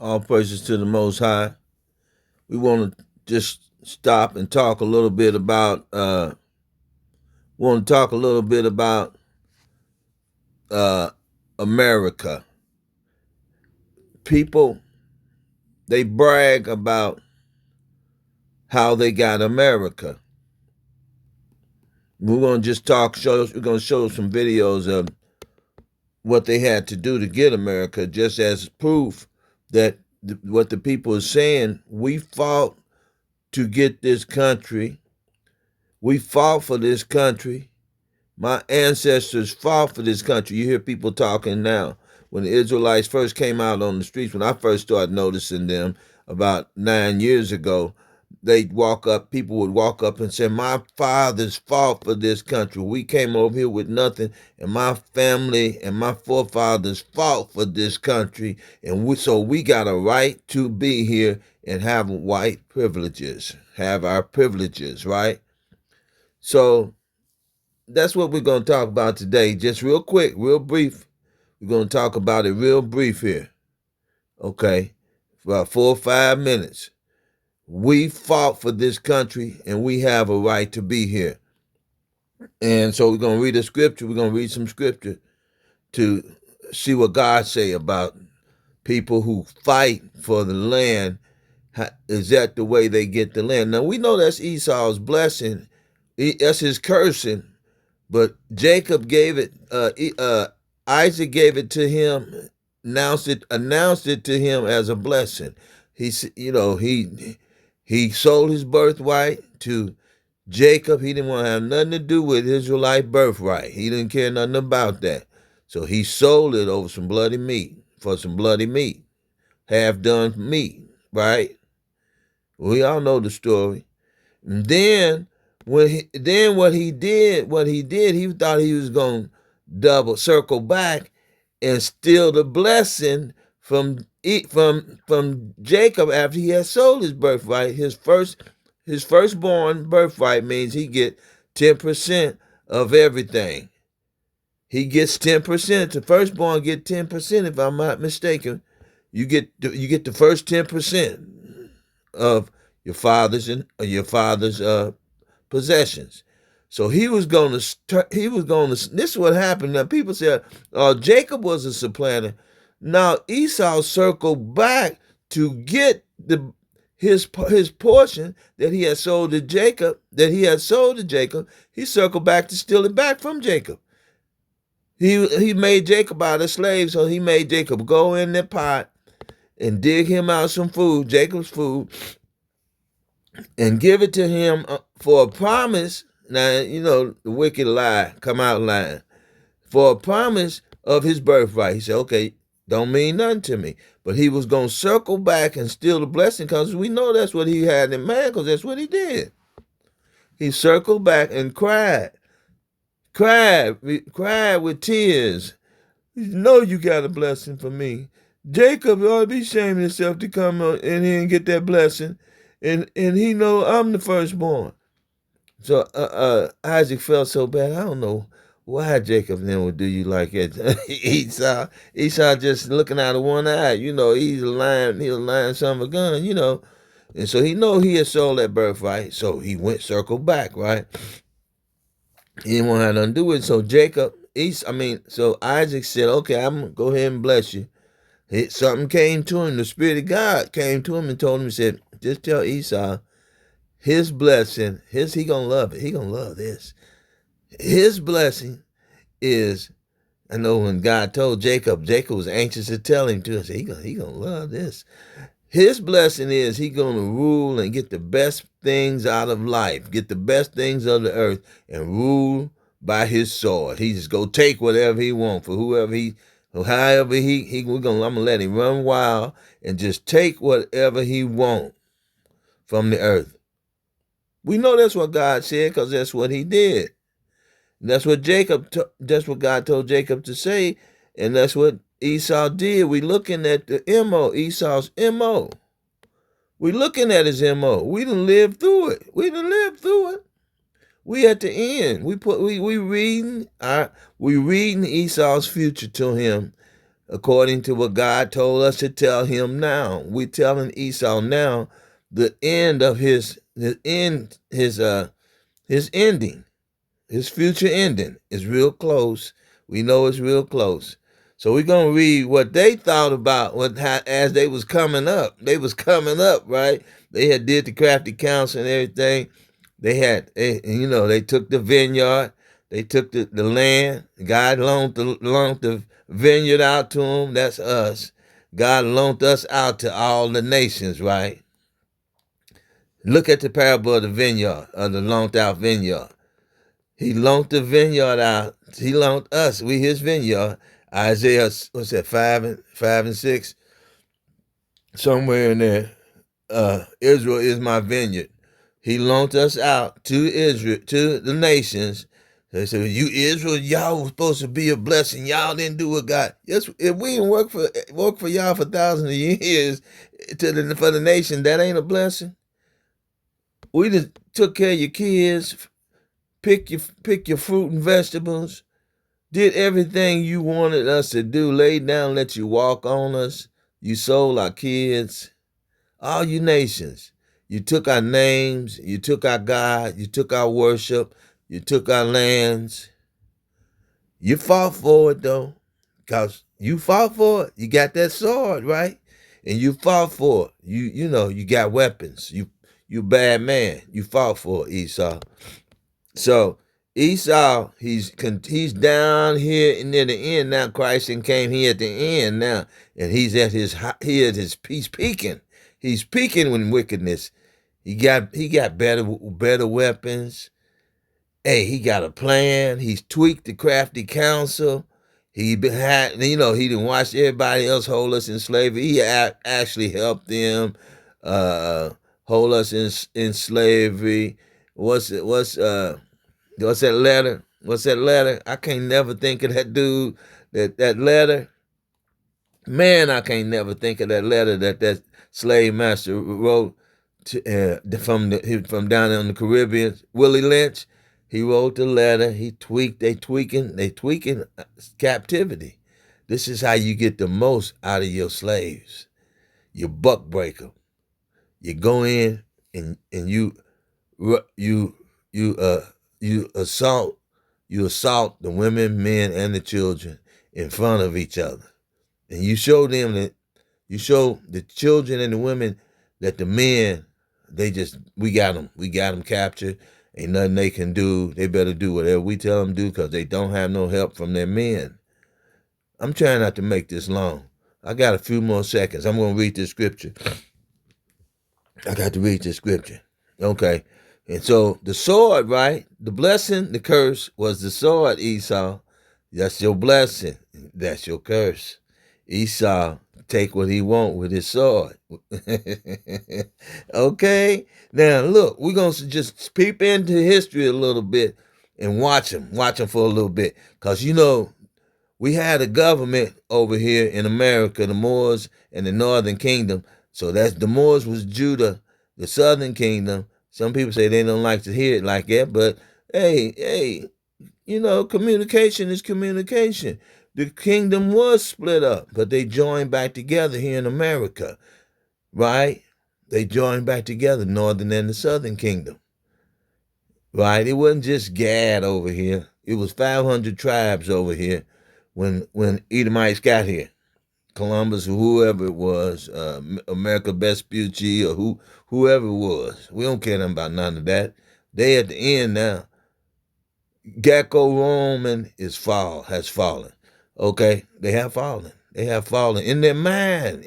All praises to the Most High. We want to just stop and talk a little bit about. Want to talk a little bit about uh, America. People they brag about how they got America. We're gonna just talk. We're gonna show some videos of what they had to do to get America, just as proof that what the people are saying. We fought to get this country. We fought for this country. My ancestors fought for this country. You hear people talking now. When the Israelites first came out on the streets, when I first started noticing them about 9 years ago, people would walk up and say, my fathers fought for this country. We came over here with nothing, and my family and my forefathers fought for this country, and so we got a right to be here and have white privileges, have our privileges, right? So that's what we're going to talk about today. Just real quick, real brief. We're going to talk about it real brief here. Okay? For about 4 or 5 minutes. We fought for this country and we have a right to be here. And so we're going to read a scripture. We're going to read some scripture to see what God say about people who fight for the land. Is that the way they get the land? Now we know that's Esau's blessing. That's his cursing. But Jacob gave it. Isaac gave it to him. Announced it to him as a blessing. He sold his birthright to Jacob. He didn't want to have nothing to do with Israelite birthright. He didn't care nothing about that. So he sold it over some bloody meat for some bloody meat, half done meat. Right? We all know the story. And then what he did, he thought he was gonna circle back and steal the blessing from Jacob after he had sold his birthright. His firstborn birthright means he get 10% of everything. He gets 10%. The firstborn get 10%, if I'm not mistaken. You get the first 10% of your father's possessions. So he was going to. This is what happened. Now people said, Jacob was a supplanter. Now Esau circled back to get his portion that he had sold to Jacob. He circled back to steal it back from Jacob. He made Jacob out a slave, so he made Jacob go in the pot and dig him out some food, Jacob's food, and give it to him for a promise. Now, the wicked lie, come out lying. For a promise of his birthright. He said, okay, don't mean nothing to me. But he was going to circle back and steal the blessing because we know that's what he had in mind, because that's what he did. He circled back and cried with tears. You know you got a blessing for me. Jacob ought to be ashamed of himself to come in here and get that blessing. And he know I'm the firstborn. So Isaac felt so bad. I don't know why Jacob then would do you like that. Esau just looking out of one eye. He's a lying son of a gun, And so he know he had sold that birthright. So he circled back, right? He didn't want to have nothing to do with it. So Isaac said, okay, I'm going to go ahead and bless you. Something came to him. The Spirit of God came to him and told him, he said, just tell Esau, his blessing, he gonna love it. He gonna love this. His blessing is, I know when God told Jacob was anxious to tell him to. I said, he gonna love this. His blessing is he gonna rule and get the best things out of life, get the best things of the earth, and rule by his sword. He just go take whatever he wants for however I'm gonna let him run wild and just take whatever he wants from the earth. We know that's what God said because that's what he did. And that's what God told Jacob to say, and that's what Esau did. We looking at the MO, Esau's MO. We looking at his MO. We done lived through it. We at the end. We reading Esau's future to him according to what God told us to tell him now. We're telling Esau now the end of his ending. His future ending is real close. We know it's real close. So we're gonna read what they thought about as they was coming up. They was coming up, right? They had did the crafty counsel and everything. They took the vineyard. They took the land. God loaned the vineyard out to them. That's us. God loaned us out to all the nations, right? Look at the parable of the vineyard, of the loaned out vineyard. He loaned the vineyard out. He loaned us. We his vineyard. Isaiah, what's that, 5 and 6? Somewhere in there. Israel is my vineyard. He loaned us out to Israel, to the nations. They said, "You Israel, y'all were supposed to be a blessing. Y'all didn't do what God." Yes, if we didn't work for y'all for thousands of years for the nation, that ain't a blessing. We just took care of your kids, pick your fruit and vegetables, did everything you wanted us to do, laid down, let you walk on us. You sold our kids, all you nations. You took our names, you took our God, you took our worship, you took our lands. You fought for it though, because you fought for it. You got that sword, right? And you fought for it. You got weapons. You bad man. You fought for it, Esau. So Esau, he's down here near the end now. Christ and came here at the end now, and he's at his he's peaking. He's peaking with wickedness. He got better weapons. Hey, he got a plan. He's tweaked the crafty counsel. He didn't watch everybody else hold us in slavery. He actually helped them uh, hold us in slavery. What's it? What's that letter? What's that letter? I can't never think of that dude. That letter. Man, I can't never think of that letter that slave master wrote from down in the Caribbean. Willie Lynch. He wrote the letter. They tweaking captivity. This is how you get the most out of your slaves. You buck break them. You go in and you you assault the women, men, and the children in front of each other. And you show the children and the women that the men, we got them captured. Ain't nothing they can do. They better do whatever we tell them to do because they don't have no help from their men. I'm trying not to make this long. I got a few more seconds. I'm going to read this scripture. I got to read this scripture. Okay. And so the sword, right? The blessing, the curse was the sword, Esau. That's your blessing. That's your curse. Esau take what he want with his sword. Okay? Now, look, we're going to just peep into history a little bit and watch him for a little bit. Because, we had a government over here in America, the Moors and the Northern Kingdom. So the Moors was Judah, the Southern Kingdom. Some people say they don't like to hear it like that, but hey, communication is communication. The kingdom was split up, but they joined back together here in America, right? They joined back together, Northern and the Southern Kingdom, right? It wasn't just Gad over here. It was 500 tribes over here when Edomites got here. Columbus or whoever it was, America Vespucci or whoever it was. We don't care nothing about none of that. They at the end now. Greco-Roman has fallen. Okay? They have fallen. They have fallen in their mind.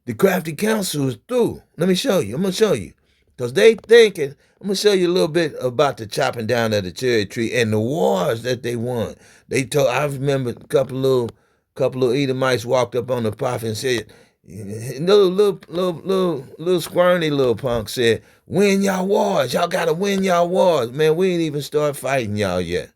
The crafty counsel is through. Let me show you. I'm going to show you. Because they thinking, I'm going to show you a little bit about the chopping down of the cherry tree and the wars that they won. I remember a couple of Edomites walked up on the prophet and said, little squirmy little punk said, win y'all wars. Y'all got to win y'all wars. Man, we ain't even start fighting y'all yet.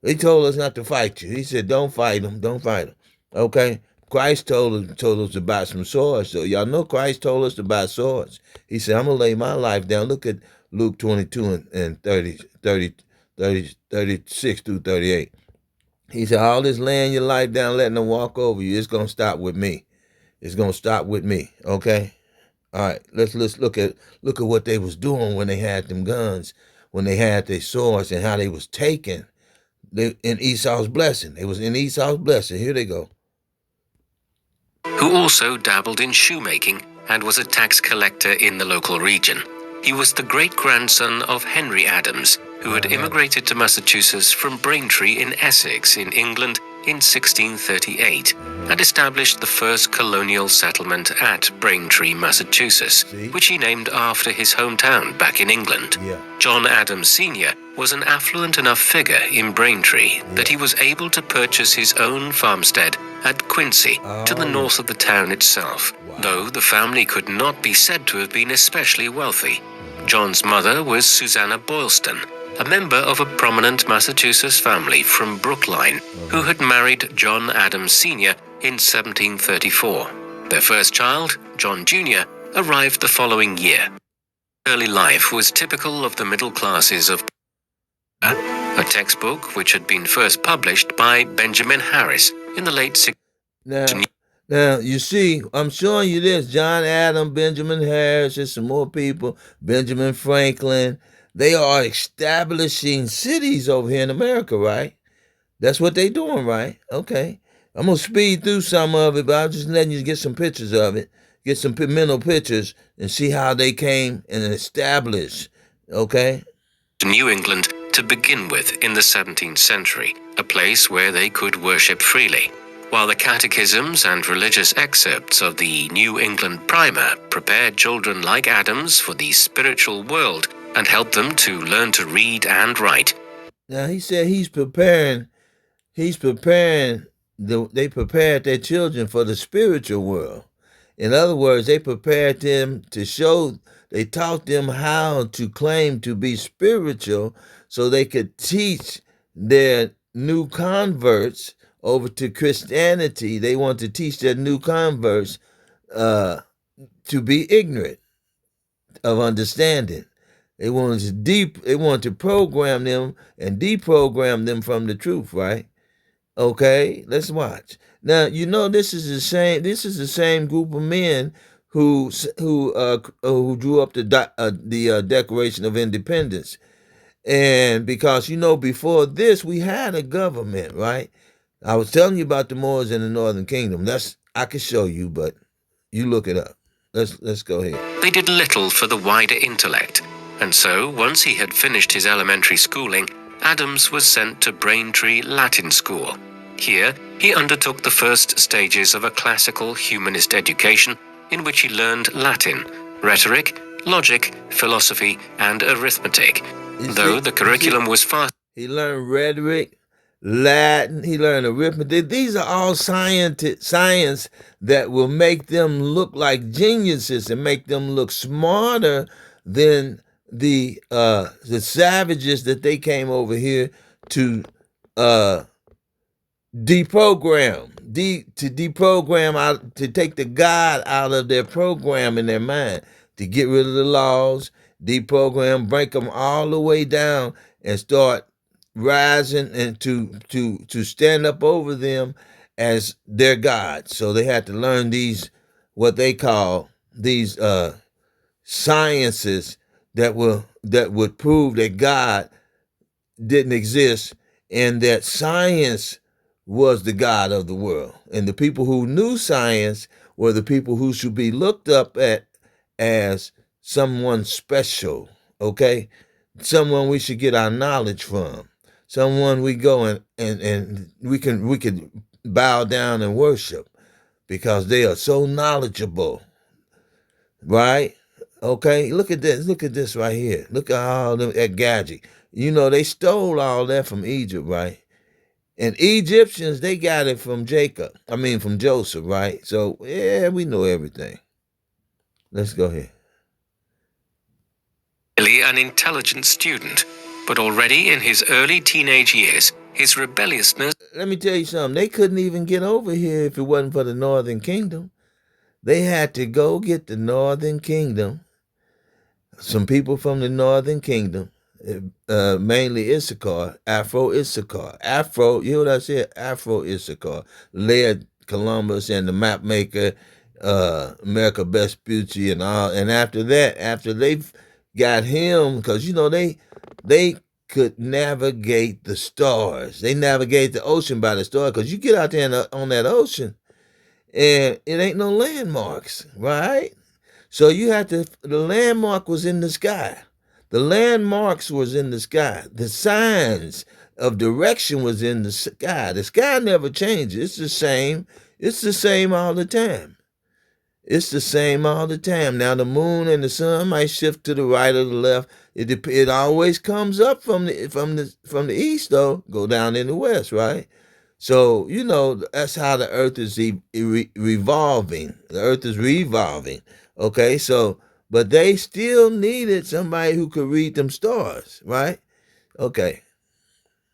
They told us not to fight you. He said, don't fight them. Don't fight them. Okay? Christ told us to buy some swords. So y'all know Christ told us to buy swords. He said, I'm going to lay my life down. Look at Luke 22 and 36 through 38. He said, all this laying your life down, letting them walk over you, it's gonna stop with me. It's gonna stop with me. Okay. All right. Let's look at what they was doing when they had them guns, when they had their swords, and how they was taken. They in Esau's blessing. They was in Esau's blessing. Here they go. Who also dabbled in shoemaking and was a tax collector in the local region. He was the great-grandson of Henry Adams, who had immigrated to Massachusetts from Braintree in Essex in England in 1638 and established the first colonial settlement at Braintree, Massachusetts, which he named after his hometown back in England. John Adams Sr. was an affluent enough figure in Braintree that he was able to purchase his own farmstead at Quincy to the north of the town itself, though the family could not be said to have been especially wealthy. John's mother was Susanna Boylston, a member of a prominent Massachusetts family from Brookline, who had married John Adams Sr. in 1734. Their first child, John Jr., arrived the following year. Early life was typical of the middle classes of a textbook which had been first published by Benjamin Harris in the late 60s. Now, you see, I'm showing you this. John Adams, Benjamin Harris, and some more people, Benjamin Franklin. They are establishing cities over here in America, right? That's what they doing, right? Okay. I'm going to speed through some of it, but I'm just letting you get some pictures of it, get some mental pictures, and see how they came and established, okay? New England to begin with in the 17th century, a place where they could worship freely, while the catechisms and religious excerpts of the New England Primer prepared children like Adams for the spiritual world and helped them to learn to read and write. Now, he said they prepared their children for the spiritual world. In other words, they prepared them they taught them how to claim to be spiritual so they could teach their new converts over to Christianity. They want to teach their new converts to be ignorant of understanding. They want to program them and deprogram them from the truth, right? Okay, let's watch. Now, this is the same group of men who drew up the Declaration of Independence. And because before this we had a government, right? I was telling you about the Moors in the Northern Kingdom. I can show you, but you look it up. Let's go ahead. They did little for the wider intellect, and so once he had finished his elementary schooling, Adams was sent to Braintree Latin School. Here, he undertook the first stages of a classical humanist education in which he learned Latin, rhetoric, logic, philosophy, and arithmetic, though the curriculum was fast. He learned rhetoric, Latin, he learned arithmetic. These are all science that will make them look like geniuses and make them look smarter than the savages that they came over here to deprogram out, to take the God out of their program in their mind, to get rid of the laws, deprogram, break them all the way down, and start rising and to stand up over them as their God. So they had to learn what they call these sciences that would prove that God didn't exist and that science was the God of the world. And the people who knew science were the people who should be looked up at as someone special, okay? Someone we should get our knowledge from. Someone we go and we could bow down and worship because they are so knowledgeable, right? Okay, look at this right here. Look at all that gadget. They stole all that from Egypt, right? And Egyptians, they got it from from Joseph, right? So, yeah, we know everything. Let's go ahead. An intelligent student, but already in his early teenage years, his rebelliousness... Let me tell you something. They couldn't even get over here if it wasn't for the Northern Kingdom. They had to go get the Northern Kingdom, some people from the Northern Kingdom, mainly Issachar, Afro Issachar. Afro, you know what I said? Afro Issachar led Columbus and the map maker, America Vespucci and all. And after that, after they got him, because they could navigate the stars. They navigate the ocean by the stars. Because you get out there on that ocean, and it ain't no landmarks, right? So you had to. The landmark was in the sky. The landmarks was in the sky. The signs of direction was in the sky. The sky never changes. It's the same. It's the same all the time. It's the same all the time. Now the moon and the sun might shift to the right or the left. It always comes up from the east though, go down in the west, right? So that's how the earth is revolving. The earth is revolving. Okay, so but they still needed somebody who could read them stars, right? Okay.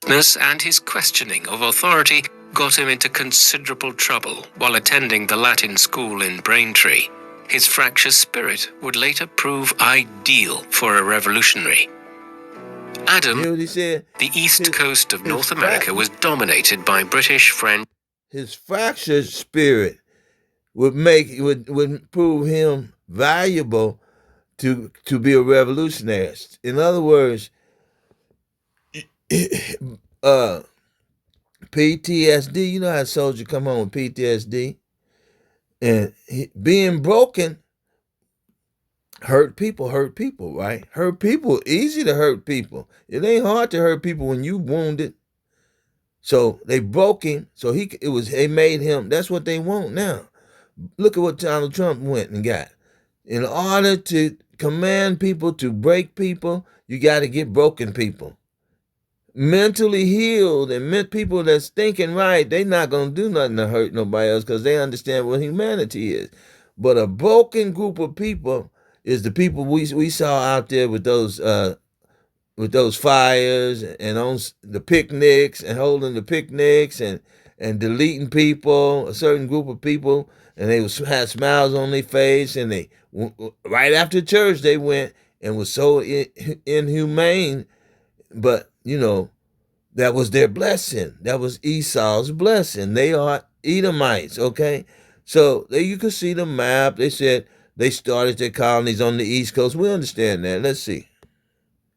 And his questioning of authority got him into considerable trouble while attending the Latin school in Braintree. His fractious spirit would later prove ideal for a revolutionary. Adam, Hear what he said? the east coast of North America was dominated by British, French. His fractured spirit would prove him valuable to be a revolutionary. In other words, PTSD. You know how a soldier come home with PTSD, and being broken. Hurt people, right? Hurt people, easy to hurt people. It ain't hard to hurt people when you wounded. So they broke him. So they made him. That's what they want now. Look at what Donald Trump went and got. In order to command people, to break people, you got to get broken people. Mentally healed and people that's thinking right, they not going to do nothing to hurt nobody else because they understand what humanity is. But a broken group of people is the people we saw out there with those fires and on the picnics and holding the picnics and deleting people, a certain group of people, and they had smiles on their face, and they right after church they went and was so inhumane, but that was their blessing. That was Esau's blessing. They are Edomites, okay? So there you can see the map. They said they started their colonies on the East Coast. We understand that. Let's see.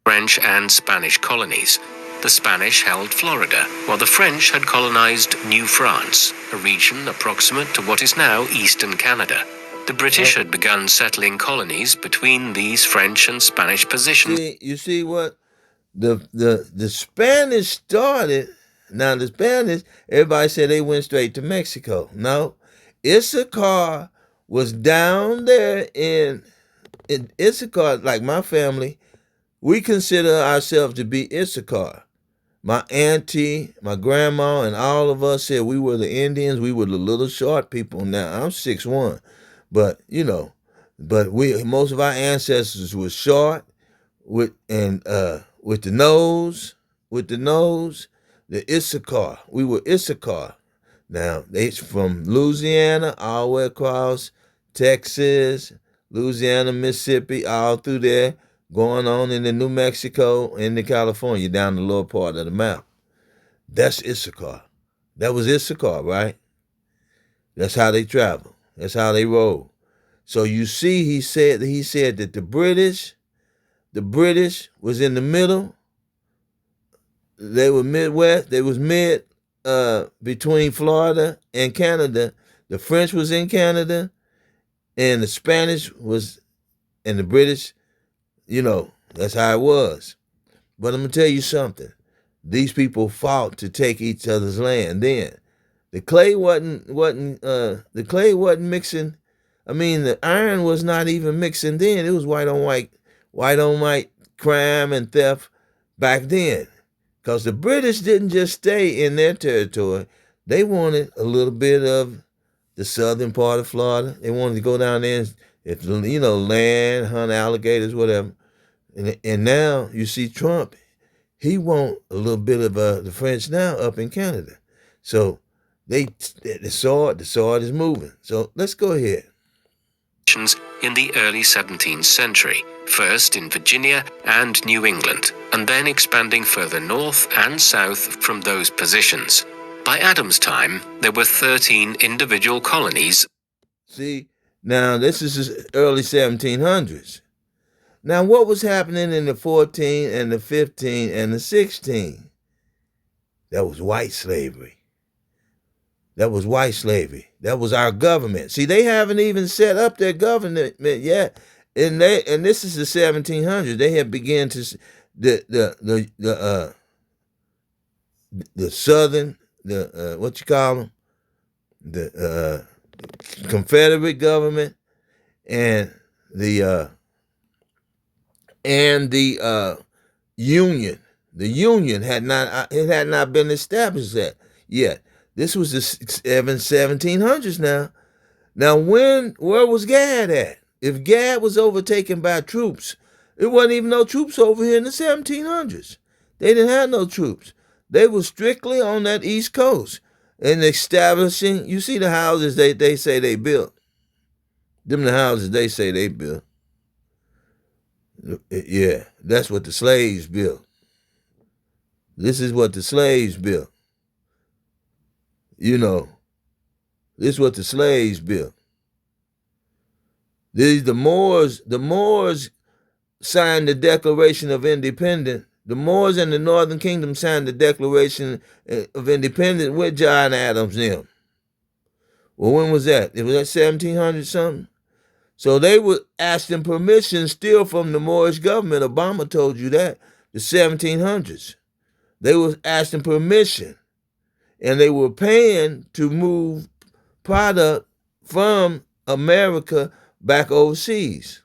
French and Spanish colonies. The Spanish held Florida, while the French had colonized New France, a region approximate to what is now eastern Canada. The British had begun settling colonies between these French and Spanish positions. You see what? The Spanish started. Now the Spanish, everybody said they went straight to Mexico. No, Issachar was down there in Issachar. Like my family, we consider ourselves to be Issachar. My auntie, my grandma, and all of us said we were the Indians. We were the little short people. Now I'm 6'1", but most of our ancestors were short with the nose, the Issachar. We were Issachar. Now, they from Louisiana all the way across Texas, Louisiana, Mississippi, all through there, going on into New Mexico, into California, down the lower part of the map. That's Issachar. That was Issachar, right? That's how they travel. That's how they roll. So you see, he said that the British was in the middle. They were Midwest. They was between Florida and Canada. The French was in Canada, and the Spanish was, and the British. That's how it was. But I'm gonna tell you something. These people fought to take each other's land. Then the clay wasn't mixing. I mean, the iron was not even mixing then. It was white on white crime and theft back then. Because the British didn't just stay in their territory. They wanted a little bit of the southern part of Florida. They wanted to go down there and, land, hunt alligators, whatever. And now you see Trump, he want a little bit of the French now up in Canada. So the sword is moving. So let's go ahead. plantations in the early 17th century, first in Virginia and New England, and then expanding further north and south from those positions. By Adams' time, there were 13 individual colonies. See, now this is the early 1700s. Now, what was happening in the 14 and the 15 and the 16? That was white slavery. That was white slavery. That was our government. See, they haven't even set up their government yet, and this is the 1700s. They have begun to the southern what you call them, the Confederate government and the Union. The Union had not been established yet. This was the 1700s now. Now, where was Gad at? If Gad was overtaken by troops, it wasn't even no troops over here in the 1700s. They didn't have no troops. They were strictly on that East Coast and establishing, you see the houses they say they built. Them the houses they say they built. Yeah, that's what the slaves built. This is what the slaves built. You know, this is what the slaves built. The Moors signed the Declaration of Independence. The Moors in the Northern Kingdom signed the Declaration of Independence with John Adams and them. Well, when was that? It was that 1700 something? So they were asking permission still from the Moorish government. Obama told you that, the 1700s. They were asking permission, and they were paying to move product from America back overseas.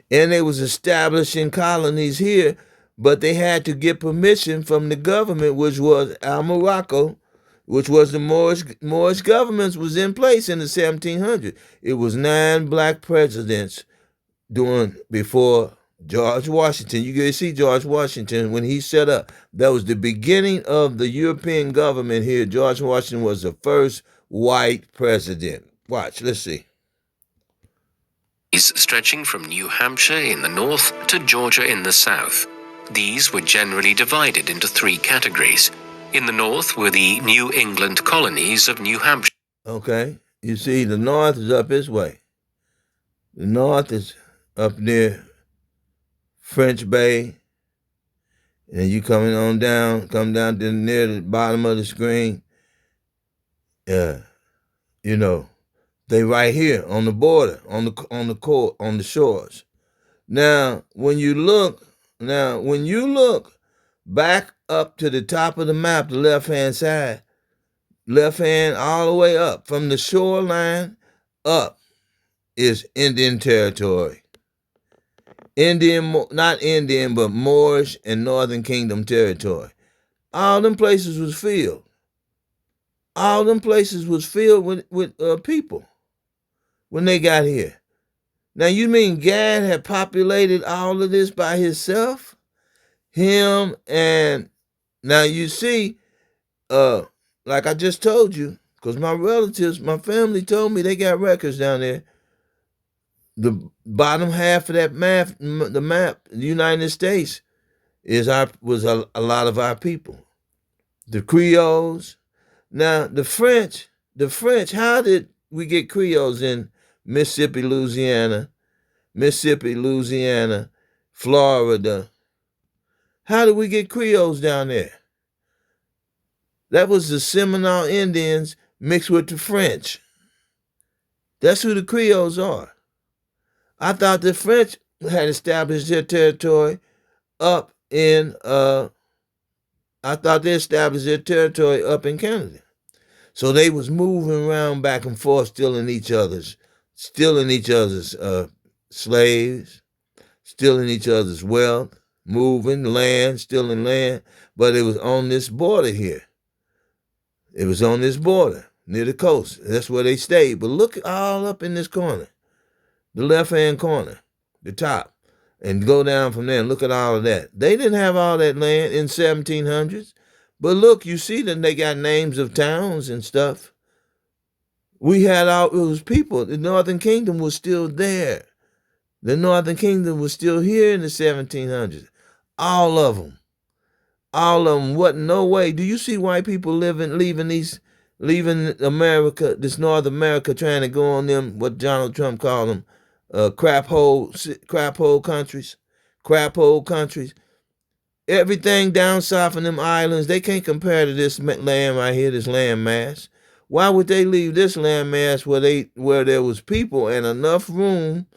And they was establishing colonies here, but they had to get permission from the government, which was Morocco, which was the Moorish government was in place in the 1700s. It was 9 black presidents before George Washington. You can see George Washington when he set up. That was the beginning of the European government here. George Washington was the first white president. Watch, let's see. Stretching from New Hampshire in the north to Georgia in the south. These were generally divided into 3 categories. In the north were the New England colonies of New Hampshire. Okay, you see the north is up this way. The north is up near French Bay, and you come down to near the bottom of the screen. You know, they right here on the border, on the shores. Now, when you look back up to the top of the map, the left-hand side, left hand all the way up, from the shoreline up is Indian territory. Not Indian, but Moorish and Northern Kingdom territory. All them places was filled. All them places was filled with people when they got here. Now, you mean Gad had populated all of this by himself? Him and, now you see, like I just told you, because my relatives, my family told me they got records down there. The bottom half of that map, the United States, was a lot of our people. The Creoles. Now, the French, how did we get Creoles in Mississippi, Louisiana, Florida? How did we get Creoles down there? That was the Seminole Indians mixed with the French. That's who the Creoles are. I thought the French had established their territory up in, Canada. So they was moving around back and forth, stealing each other's slaves, stealing each other's wealth, moving land, stealing land. But it was on this border here. It was on this border near the coast. That's where they stayed. But look all up in this corner, the left-hand corner, the top, and go down from there and look at all of that. They didn't have all that land in 1700s. But look, you see that they got names of towns and stuff We had it was people. The Northern Kingdom was still there. The Northern Kingdom was still here in the 1700s. All of them. All of them. What? No way. Do you see white people leaving America, this North America, trying to go on them, what Donald Trump called them, crap hole countries, crap hole countries. Everything down south in them islands, they can't compare to this land right here, this land mass. Why would they leave this land mass where there was people and enough room?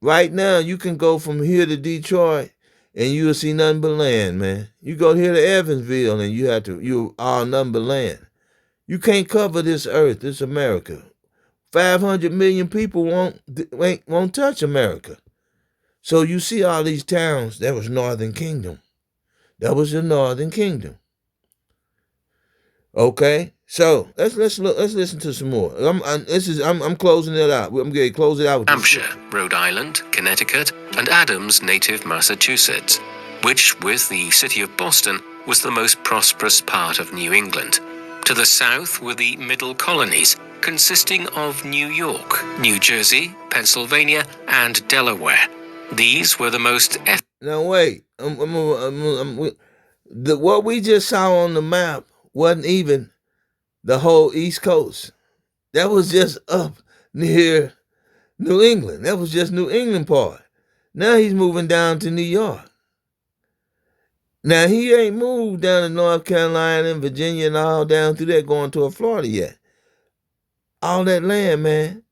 Right now, you can go from here to Detroit and you'll see nothing but land, man. You go here to Evansville and you all nothing but land. You can't cover this earth, this America. 500 million people won't touch America. So you see all these towns, that was Northern Kingdom. That was the Northern Kingdom. Okay, so let's listen to some more. I'm closing it out. I'm going to close it out with Hampshire, Rhode Island, Connecticut, and Adams' native Massachusetts, which, with the city of Boston, was the most prosperous part of New England. To the south were the Middle Colonies, consisting of New York, New Jersey, Pennsylvania, and Delaware. These were the most Now wait, what we just saw on the map wasn't even the whole East Coast. That was just up near New England. That was just New England part. Now he's moving down to New York. Now he ain't moved down to North Carolina and Virginia and all down through there going to Florida yet. All that land, man.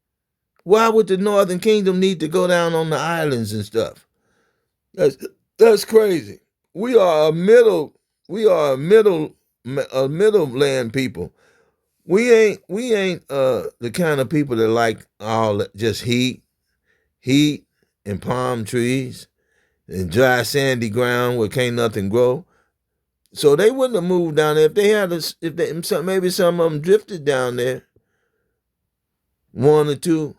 Why would the Northern Kingdom need to go down on the islands and stuff? That's crazy. We are a middle land people. We ain't the kind of people that like all just heat and palm trees and dry sandy ground where can't nothing grow. So they wouldn't have moved down there if they had maybe some of them drifted down there. One or two,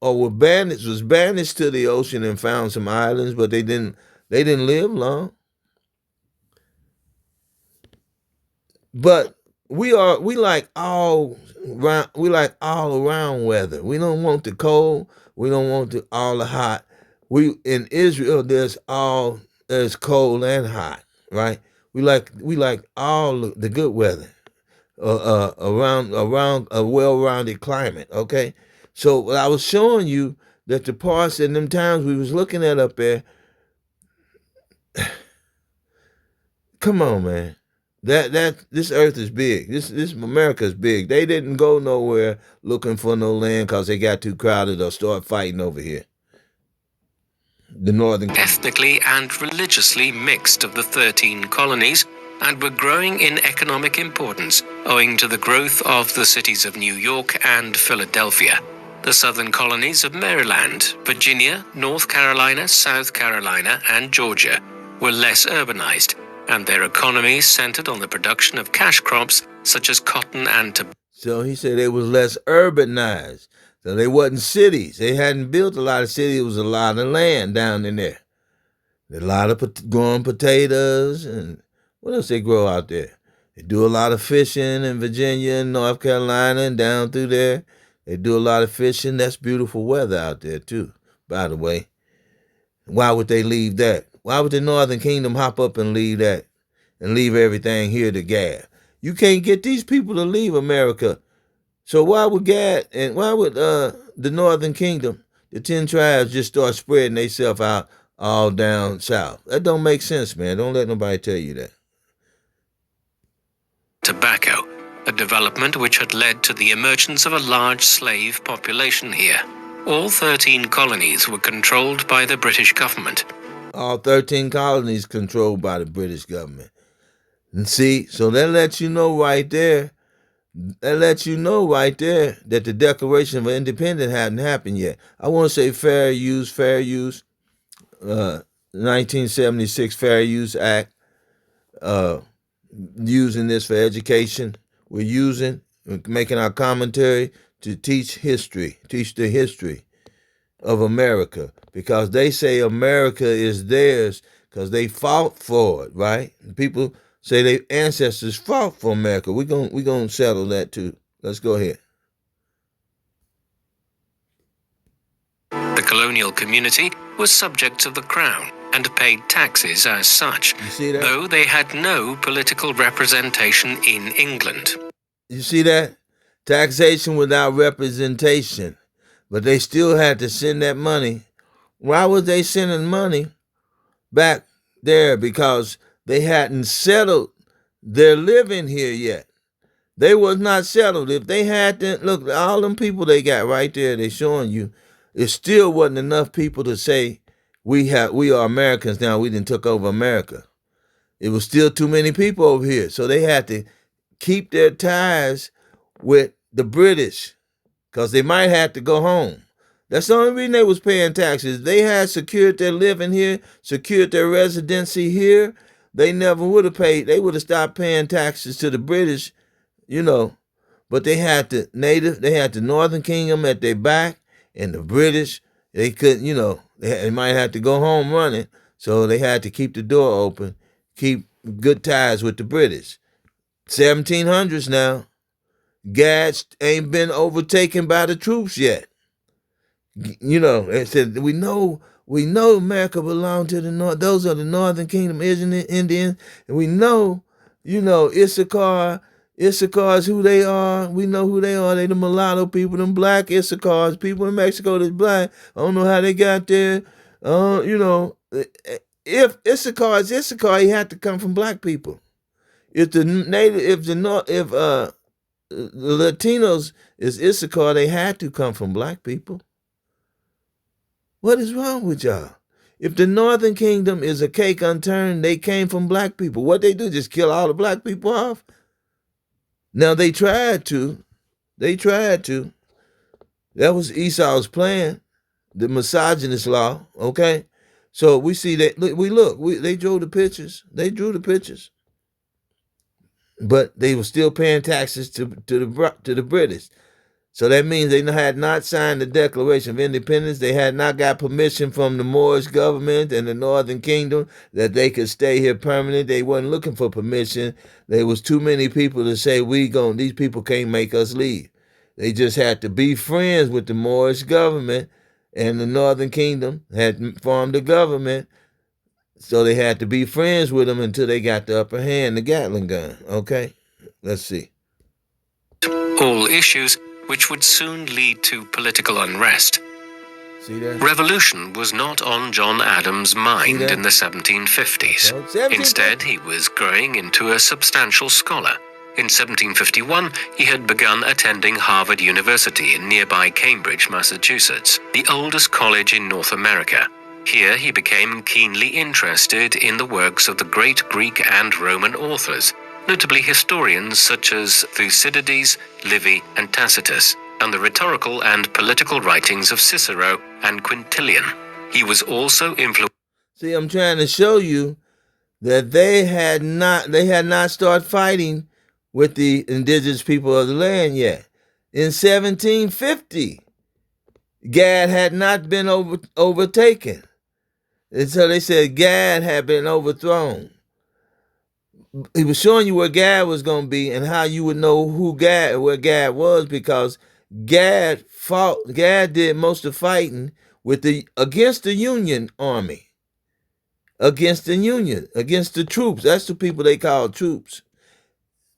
or was banished to the ocean and found some islands, but they didn't live long. But we like all around weather. We don't want the cold. We don't want all the hot. In Israel there's cold and hot, right? We like all the good weather, around a well-rounded climate. Okay, so I was showing you that the parts in them towns we was looking at up there. Come on, man. This earth is big. This America is big. They didn't go nowhere looking for no land because they got too crowded or start fighting over here. The Northern ethnically and religiously mixed of the 13 colonies, and were growing in economic importance owing to the growth of the cities of New York and Philadelphia. The southern colonies of Maryland, Virginia, North Carolina, South Carolina, and Georgia were less urbanized, and their economies centered on the production of cash crops such as cotton and tobacco. So he said they was less urbanized. So they wasn't cities. They hadn't built a lot of cities. It was a lot of land down in there. A lot of growing potatoes and what else they grow out there? They do a lot of fishing in Virginia and North Carolina and down through there. They do a lot of fishing. That's beautiful weather out there too, by the way. Why would they leave that? Why would the Northern Kingdom hop up and leave that and leave everything here to Gad? You can't get these people to leave America. So why would the Northern Kingdom, the 10 tribes, just start spreading themselves out all down south? That don't make sense, man. Don't let nobody tell you that. Tobacco, a development which had led to the emergence of a large slave population here. All 13 colonies were controlled by the British government. All 13 colonies controlled by the British government. And see, so that lets you know right there. That lets you know right there that the Declaration of Independence hadn't happened yet. I want to say fair use, 1976 Fair Use Act, using this for education. We're making our commentary to teach the history of America, because they say America is theirs because they fought for it, right? People say their ancestors fought for America. We're gonna settle that too. Let's go ahead. The colonial community was subjects of the crown and paid taxes as such, You see that? though they had no political representation in England. You see that? Taxation without representation. But they still had to send that money. Why was they sending money back there? Because they hadn't settled their living here yet. They was not settled. If they had to, look, all them people they got right there, they showing you, it still wasn't enough people to say we are Americans now. We done took over America. It was still too many people over here. So they had to keep their ties with the British because they might have to go home. That's the only reason they was paying taxes. They had secured their living here, secured their residency here. They never would have paid. They would have stopped paying taxes to the British, but they had the Northern Kingdom at their back, and the British, they couldn't, they might have to go home running, so they had to keep the door open, keep good ties with the British. 1700s now, Gads ain't been overtaken by the troops yet. They said, we know America belonged to the North. Those are the Northern Kingdom Indians, and we know, Issachar is who they are. We know who they are. They the mulatto people, them black Issachars, people in Mexico that's black. I don't know how they got there. If Issachar is Issachar, he had to come from black people. If the Latinos is Issachar, they had to come from black people. What is wrong with y'all? If the Northern Kingdom is a cake unturned, they came from black people. What they do, just kill all the black people off? Now, they tried to. That was Esau's plan, the misogynist law, okay? So we see that, they drew the pictures. But they were still paying taxes to the British. So that means they had not signed the Declaration of Independence. They had not got permission from the Moorish government and the Northern Kingdom that they could stay here permanent. They wasn't looking for permission. There was too many people to say, these people can't make us leave. They just had to be friends with the Moorish government, and the Northern Kingdom had formed a government. So they had to be friends with them until they got the upper hand, the Gatling gun. Okay? Let's see. All issues which would soon lead to political unrest. See that? Revolution was not on John Adams' mind in the 1750s. Instead, he was growing into a substantial scholar. In 1751, he had begun attending Harvard University in nearby Cambridge, Massachusetts, the oldest college in North America. Here he became keenly interested in the works of the great Greek and Roman authors, notably historians such as Thucydides, Livy, and Tacitus, and the rhetorical and political writings of Cicero and Quintilian. He was also influenced. See, I'm trying to show you that they had not started fighting with the indigenous people of the land yet. In 1750, Gad had not been overtaken. And so they said Gad had been overthrown. He was showing you where Gad was going to be and how you would know where Gad was, because Gad did most of fighting against the Union army, against the troops. That's the people they call troops.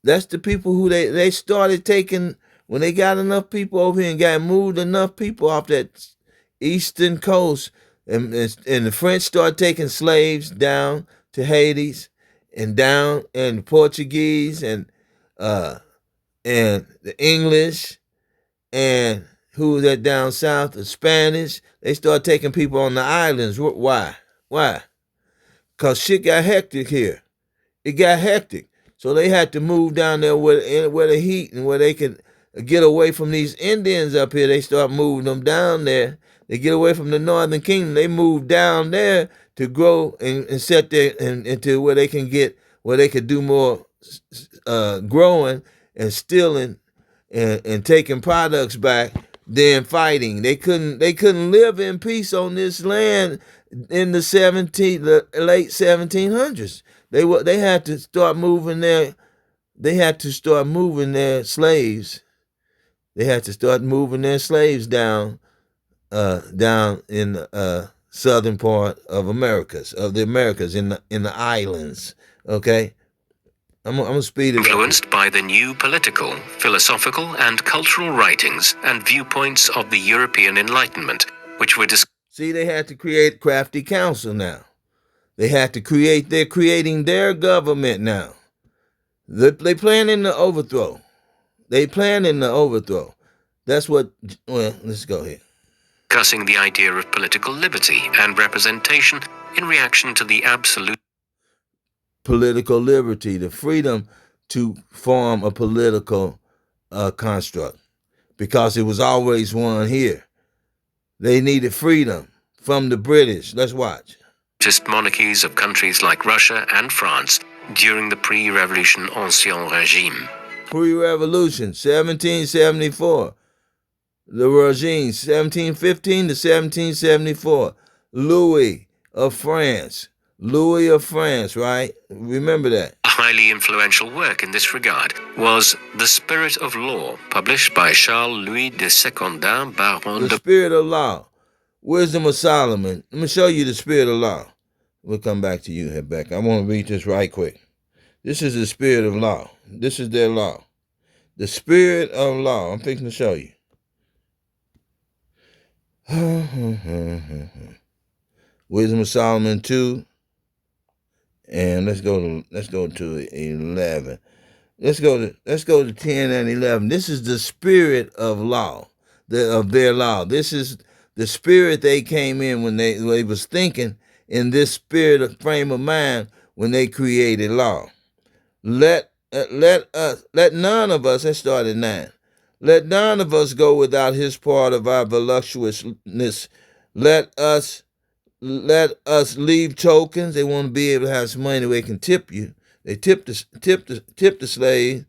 That's the people who they started taking when they got enough people over here and moved enough people off that eastern coast, and the French started taking slaves down to Hades, and down, and the Portuguese, and the English, and who was that down south? The Spanish. They started taking people on the islands. Why? Because shit got hectic here. It got hectic. So they had to move down there where the heat and where they could get away from these Indians up here. They start moving them down there. They get away from the Northern Kingdom. They move down there to grow and set there into where they could do more growing and stealing and taking products back than fighting. They couldn't live in peace on this land in the late 1700s. They had to start moving their slaves. They had to start moving their slaves down down in the southern part of the Americas, in the islands. Okay, I'm gonna speed it up. Influenced by the new political, philosophical, and cultural writings and viewpoints of the European Enlightenment, which were See, they had to create crafty council now. They're creating their government now. They planning the overthrow. That's what, well, let's go ahead. discussing the idea of political liberty and representation in reaction to the absolute Political liberty, the freedom to form a political construct, because it was always one here. They needed freedom from the British. Let's watch. monarchies of countries like Russia and France during the pre-revolution Ancien Regime. Pre-revolution, 1774. The regime, 1715 to 1774. Louis of France, right? Remember that. A highly influential work in this regard was The Spirit of Law, published by Charles-Louis de Secondin, Baron The de... Spirit of Law, Wisdom of Solomon. Let me show you the Spirit of Law. We'll come back to you, Habak. I want to read this right quick. This is the Spirit of Law. This is their law. The Spirit of Law. I'm fixing to show you. Wisdom of Solomon 2. And let's go to 11. Let's go to 10 and 11. This is the spirit of law, of their law. This is the spirit they came in when they was thinking in this spirit of frame of mind when they created law. Let none of us, let's start at 9. Let none of us go without his part of our voluptuousness. Let us leave tokens. They want to be able to have some money where they can tip you. They tip the slave,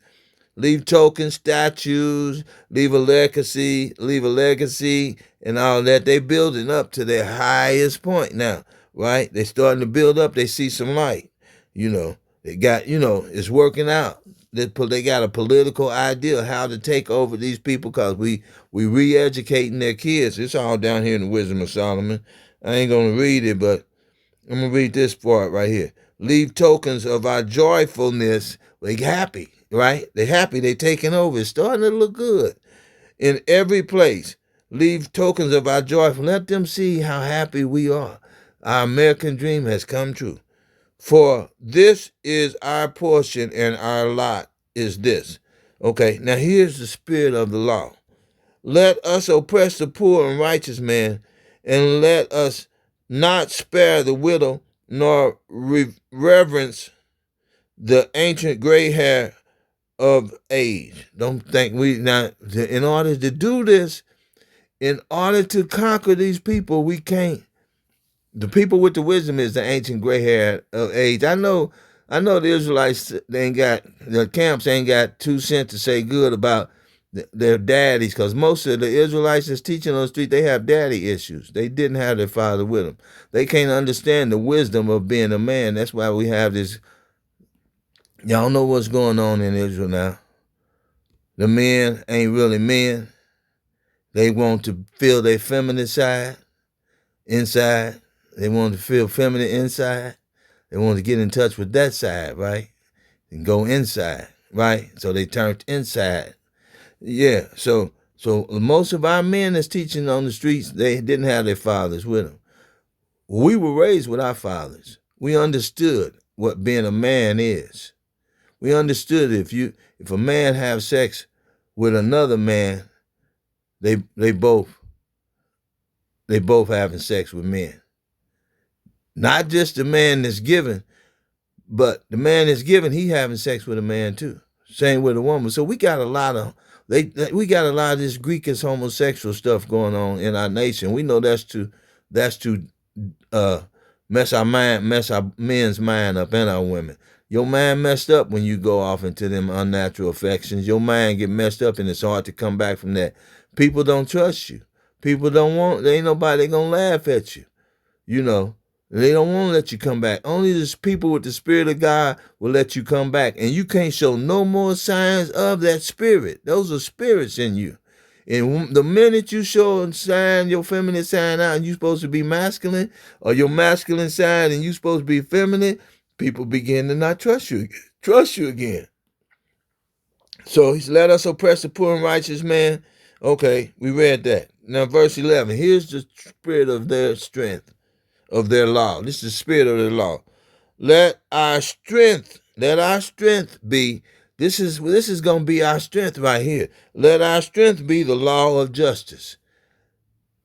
leave tokens, statues, leave a legacy, and all that. They building up to their highest point now, right? They starting to build up. They see some light. They got, it's working out. They got a political idea how to take over these people, because we re-educating their kids. It's all down here in the Wisdom of Solomon. I ain't going to read it, but I'm going to read this part right here. Leave tokens of our joyfulness. They happy, right? They happy. They taking over. It's starting to look good. In every place, leave tokens of our joyful. Let them see how happy we are. Our American dream has come true. For this is our portion, and our lot is this. Okay, now here's the spirit of the law. Let us oppress the poor and righteous man, and let us not spare the widow, nor reverence the ancient gray hair of age. Don't think in order to do this, in order to conquer these people, we can't. The people with the wisdom is the ancient gray hair of age. I know the Israelites, the camps ain't got 2 cents to say good about their daddies, because most of the Israelites that's teaching on the street, they have daddy issues. They didn't have their father with them. They can't understand the wisdom of being a man. That's why we have this. Y'all know what's going on in Israel now. The men ain't really men. They want to feel their feminine side inside. They want to feel feminine inside. They want to get in touch with that side, right? And go inside, right? So they turned inside. Yeah, so most of our men that's teaching on the streets, they didn't have their fathers with them. We were raised with our fathers. We understood what being a man is. We understood if a man have sex with another man, they both having sex with men. Not just the man that's given, but the man that's given, he having sex with a man too. Same with a woman. So we got a lot of this Greekish homosexual stuff going on in our nation. We know that's to mess our men's mind up and our women. Your mind messed up when you go off into them unnatural affections. Your mind get messed up, and it's hard to come back from that. People don't trust you. People there ain't nobody gonna laugh at you. They don't want to let you come back. Only the people with the Spirit of God will let you come back. And you can't show no more signs of that spirit. Those are spirits in you. And the minute you show and sign your feminine sign out and you're supposed to be masculine, or your masculine side and you're supposed to be feminine, people begin to not trust you again. So he's let us oppress the poor and righteous man. Okay, we read that. Now verse 11. Here's the spirit of their strength, of their law. This is the spirit of their law. Let our strength be. This is gonna be our strength right here. Let our strength be the law of justice.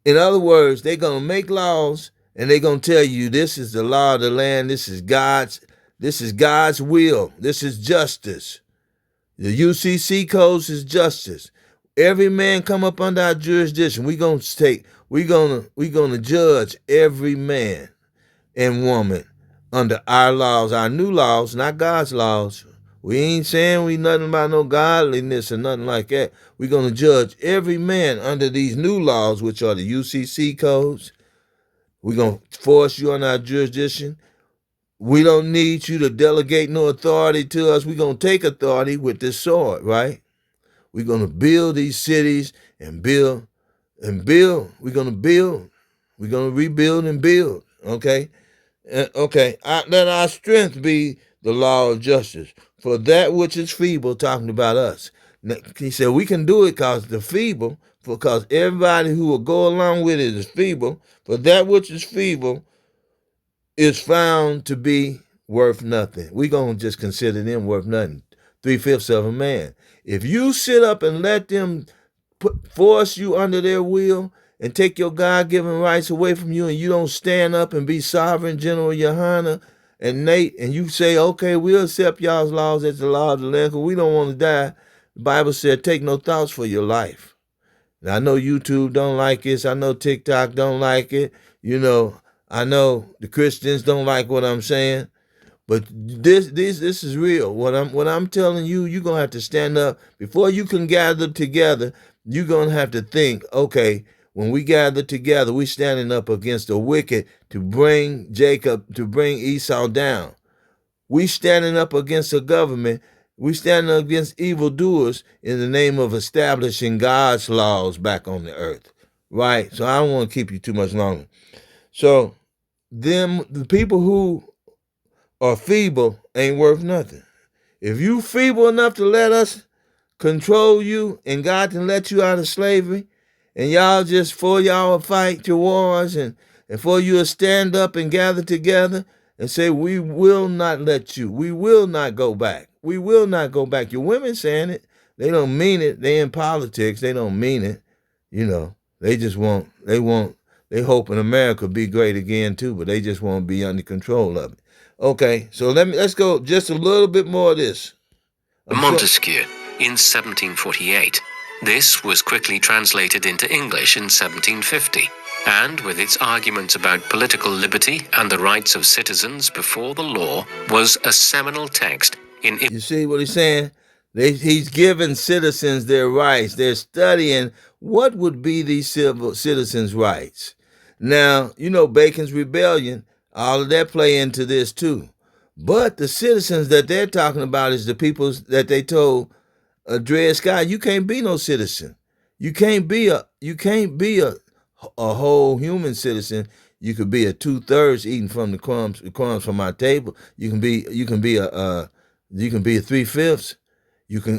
In other words, they're gonna make laws and they're gonna tell you this is the law of the land, this is God's will, this is justice. The UCC codes is justice. Every man come up under our jurisdiction. We're gonna judge every man and woman under our laws, our new laws, not God's laws. We ain't saying we nothing about no godliness or nothing like that. We're gonna judge every man under these new laws, which are the UCC codes. We're gonna force you on our jurisdiction. We don't need you to delegate no authority to us. We're going to take authority with this sword, right? We're going to build these cities and build. We're going to build. We're going to rebuild and build, okay? Okay, let our strength be the law of justice. For that which is feeble, talking about us. He said we can do it because the feeble, because everybody who will go along with it is feeble. For that which is feeble is found to be worth nothing. We're going to just consider them worth nothing. 3/5 of a man. If you sit up and let them force you under their will and take your God-given rights away from you, and you don't stand up and be sovereign, General Yohana and Nate, and you say, okay, we'll accept y'all's laws as the law of the land because we don't want to die. The Bible said, take no thoughts for your life. Now, I know YouTube don't like this. I know TikTok don't like it. I know the Christians don't like what I'm saying, but this is real. What I'm telling you, you're gonna have to stand up before you can gather together. You're gonna have to think, okay, when we gather together, we're standing up against the wicked to bring Esau down. We standing up against the government. We standing up against evildoers in the name of establishing God's laws back on the earth, right? So I don't want to keep you too much longer. So the people who are feeble ain't worth nothing. If you feeble enough to let us control you and God can let you out of slavery, and y'all just for y'all fight your wars and for you to stand up and gather together and say, we will not let you, we will not go back. We will not go back. Your women saying it. They don't mean it. They in politics. They don't mean it. They just they hoping America be great again too, but they just want to be under control of it. Okay, so let's go just a little bit more of this. Montesquieu in 1748. This was quickly translated into English in 1750, and with its arguments about political liberty and the rights of citizens before the law, was a seminal text in... You see what he's saying? He's giving citizens their rights. They're studying what would be these citizens' rights. Now, Bacon's Rebellion, all of that play into this too. But the citizens that they're talking about is the people that they told, Dred Scott, you can't be no citizen. You can't be a whole human citizen. You could be a 2/3 eating from the crumbs from my table. You can be a 3/5.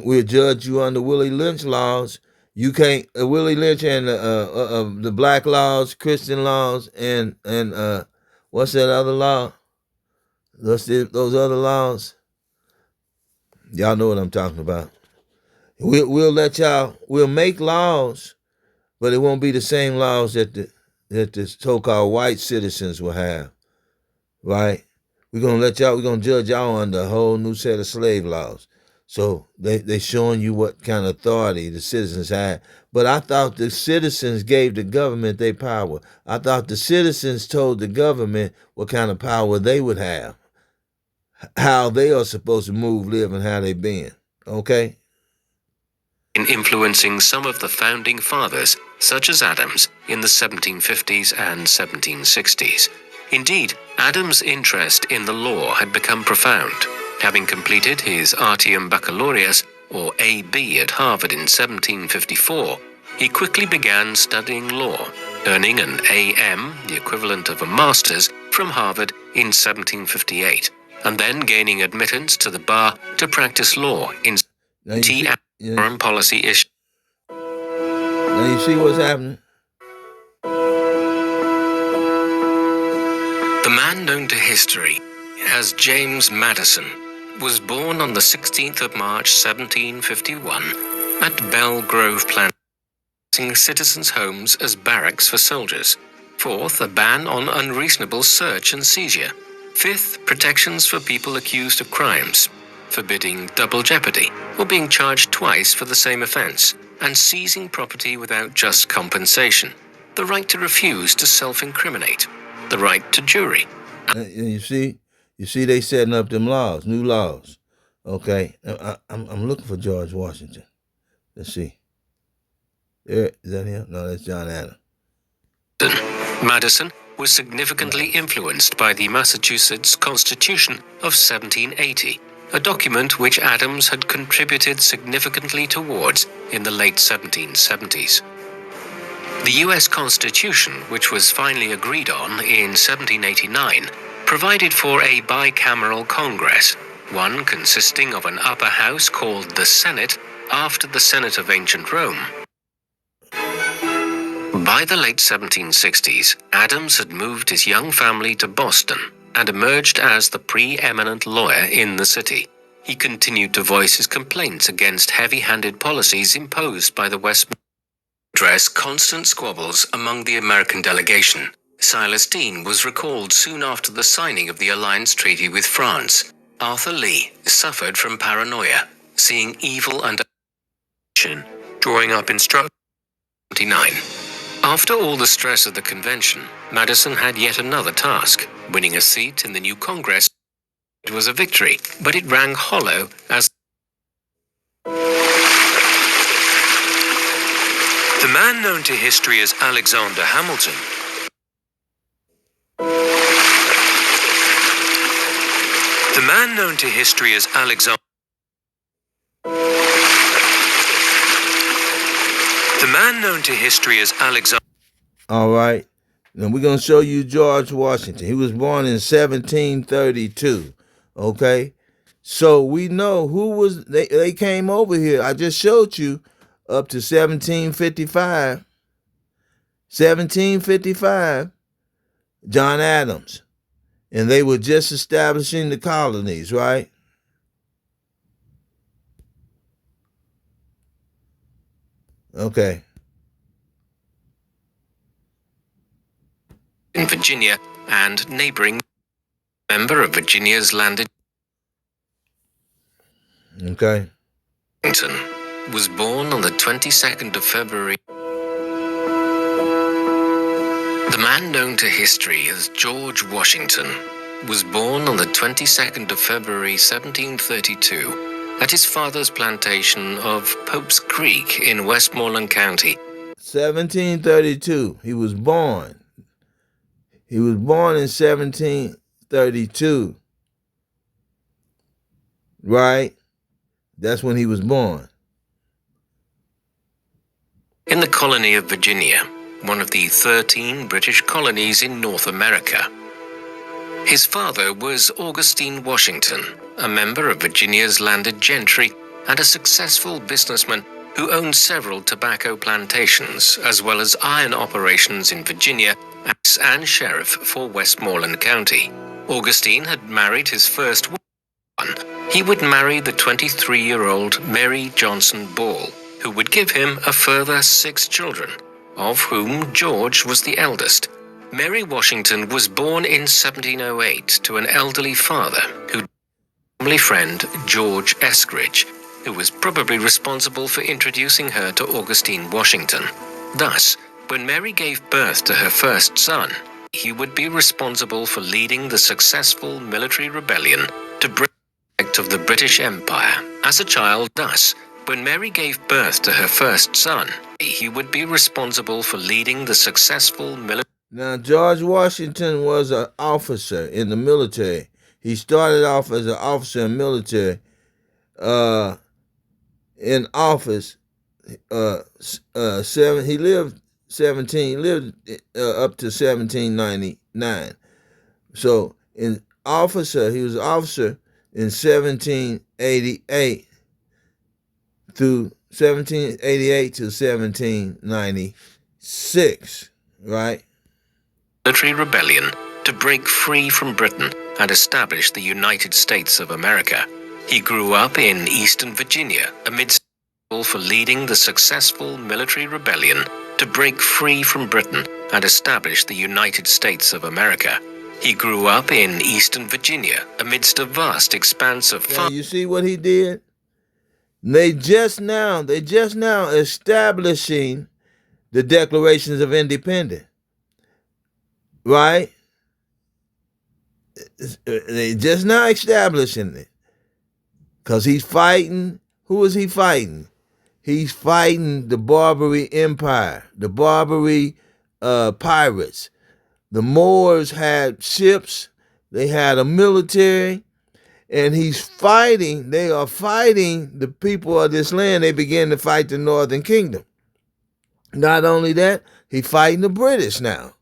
We'll judge you under Willie Lynch laws. You can't Willie Lynch and the black laws, Christian laws, and what's that other law? Those other laws. Y'all know what I'm talking about. We'll let y'all. We'll make laws, but it won't be the same laws that the so-called white citizens will have, right? We're gonna judge y'all under a whole new set of slave laws. So they showing you what kind of authority the citizens had. But I thought the citizens gave the government their power. I thought the citizens told the government what kind of power they would have, how they are supposed to move, live, and how they been. Okay? In influencing some of the founding fathers, such as Adams, in the 1750s and 1760s. Indeed, Adams' interest in the law had become profound. Having completed his Artium Baccalaureus, or A.B. at Harvard in 1754, He quickly began studying law, earning an AM, the equivalent of a master's, from Harvard in 1758, and then gaining admittance to the bar to practice law in tea and foreign policy issues. Now you see what's happening? The man known to history as James Madison was born on the 16th of March 1751 at Belle Grove Plantation, citizens' homes as barracks for soldiers. Fourth, a ban on unreasonable search and seizure. Fifth, protections for people accused of crimes, forbidding double jeopardy or being charged twice for the same offense, and seizing property without just compensation. The right to refuse to self-incriminate. The right to jury. And you see they setting up them laws, new laws. Okay, I'm looking for George Washington. Let's see. There, is that him? No, that's John Adams. Madison was significantly influenced by the Massachusetts Constitution of 1780, a document which Adams had contributed significantly towards in the late 1770s. The U.S. Constitution, which was finally agreed on in 1789, provided for a bicameral Congress, one consisting of an upper house called the Senate, after the Senate of ancient Rome. By the late 1760s, Adams had moved his young family to Boston and emerged as the preeminent lawyer in the city. He continued to voice his complaints against heavy-handed policies imposed by the West. Address constant squabbles among the American delegation. Silas Deane was recalled soon after the signing of the alliance treaty with France. Arthur Lee suffered from paranoia, seeing evil and drawing up instructions. 29. After all the stress of the convention, Madison had yet another task, winning a seat in the new Congress. It was a victory, but it rang hollow as the man known to history as Alexander Hamilton. The man known to history as Alexander. The man known to history as Alexander. All right. Now we're going to show you George Washington. He was born in 1732. Okay. So we know who was, they came over here. I just showed you up to 1755. 1755, John Adams. And they were just establishing the colonies, right? Okay. In Virginia and neighboring member of Virginia's landed. Okay. Washington was born on the 22nd of February. The man known to history as George Washington was born on the 22nd of February 1732 at his father's plantation of Pope's Creek in Westmoreland County. 1732. He was born. He was born in 1732. Right? That's when he was born. In the colony of Virginia, one of the 13 British colonies in North America. His father was Augustine Washington, a member of Virginia's landed gentry and a successful businessman who owned several tobacco plantations, as well as iron operations in Virginia and sheriff for Westmoreland County. Augustine had married his first wife. He would marry the 23-year-old Mary Johnson Ball, who would give him a further 6 children, of whom George was the eldest. Mary Washington was born in 1708 to an elderly father who family friend George Eskridge, who was probably responsible for introducing her to Augustine Washington. Thus, when Mary gave birth to her first son, he would be responsible for leading the successful military rebellion to bring of the British Empire. As a child, thus, when Mary gave birth to her first son, he would be responsible for leading the successful military. Now, George Washington was an officer in the military. He started off as an officer in military in office He lived 17, lived up to 1799. So he was an officer in 1788 through 1788 to 1796, right? Military rebellion to break free from Britain and establish the United States of America. He grew up in Eastern Virginia amidst for leading the successful military rebellion to break free from Britain and establish the United States of America. He grew up in Eastern Virginia amidst a vast expanse of Now, you see what he did? They just now establishing the Declarations of Independence, right? They just now establishing it. Because he's fighting. Who is he fighting? He's fighting the Barbary Empire, the Barbary pirates. The Moors had ships. They had a military. And they are fighting the people of this land. They began to fight the Northern Kingdom. Not only that, he's fighting the British now.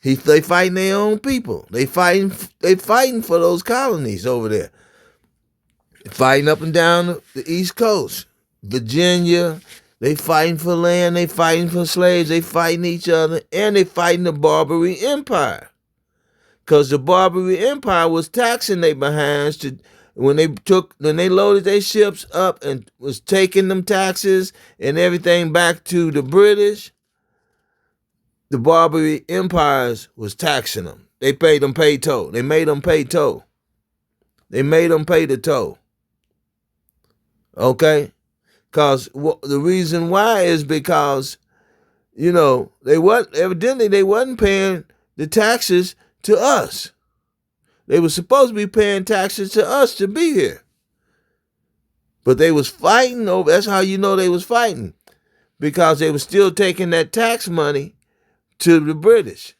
They fighting their own people. They fighting for those colonies over there. Fighting up and down the East Coast. Virginia, they fighting for land, they fighting for slaves, they fighting each other, and they fighting the Barbary Empire. Because the Barbary Empire was taxing their behinds when they loaded their ships up and was taking them taxes and everything back to the British. The Barbary Empires was taxing them. They made them pay toll. They made them pay the toll. Okay? Because the reason why is because, they wasn't paying the taxes to us. They were supposed to be paying taxes to us to be here. But they was fighting over, that's how you know they was fighting. Because they were still taking that tax money to the British.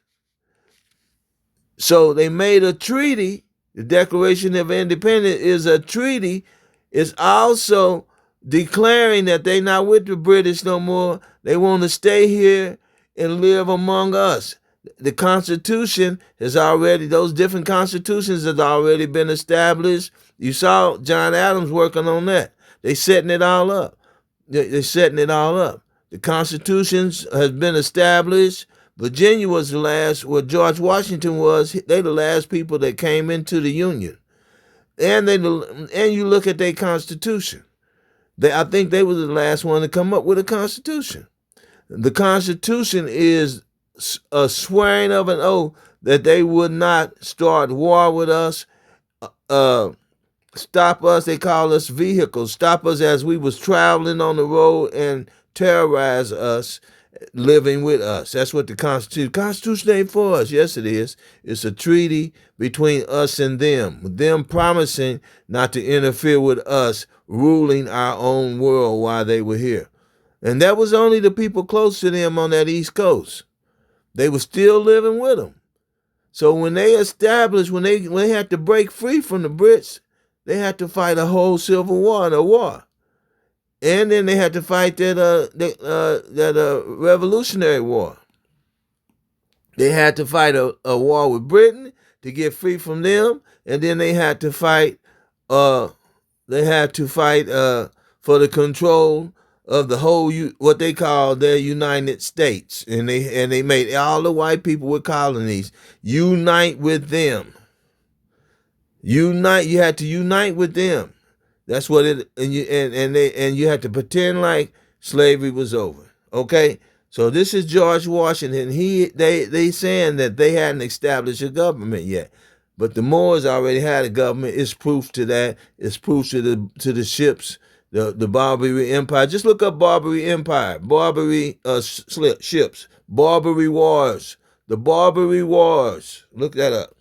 So they made a treaty. The Declaration of Independence is a treaty. It's also declaring that they're not with the British no more. They want to stay here and live among us. The Constitution those different constitutions has already been established. You saw John Adams working on that. They setting it all up. They're setting it all up. The Constitution has been established. Virginia was the last, where George Washington was, they the last people that came into the Union. And you look at their Constitution. I think they were the last one to come up with a Constitution. The Constitution is a swearing of an oath that they would not start war with us, stop us, they call us vehicles, stop us as we was traveling on the road and terrorize us, living with us. That's what the Constitution ain't for us. Yes, it is. It's a treaty between us and them promising not to interfere with us ruling our own world while they were here. And that was only the people close to them on that East Coast. They were still living with them. So when they established, when they had to break free from the Brits, they had to fight a whole civil war and a war. And then they had to fight that Revolutionary War. They had to fight a war with Britain to get free from them, and then they had to fight for the control of the whole what they call their United States, and they made all the white people with colonies unite with them. You had to unite with them. That's what it, and you had to pretend like slavery was over. Okay, so this is George Washington. They saying that they hadn't established a government yet, but the Moors already had a government. It's proof to that. It's proof to the ships, the Barbary Empire. Just look up Barbary Empire, Barbary ships, Barbary Wars, the Barbary Wars. Look that up.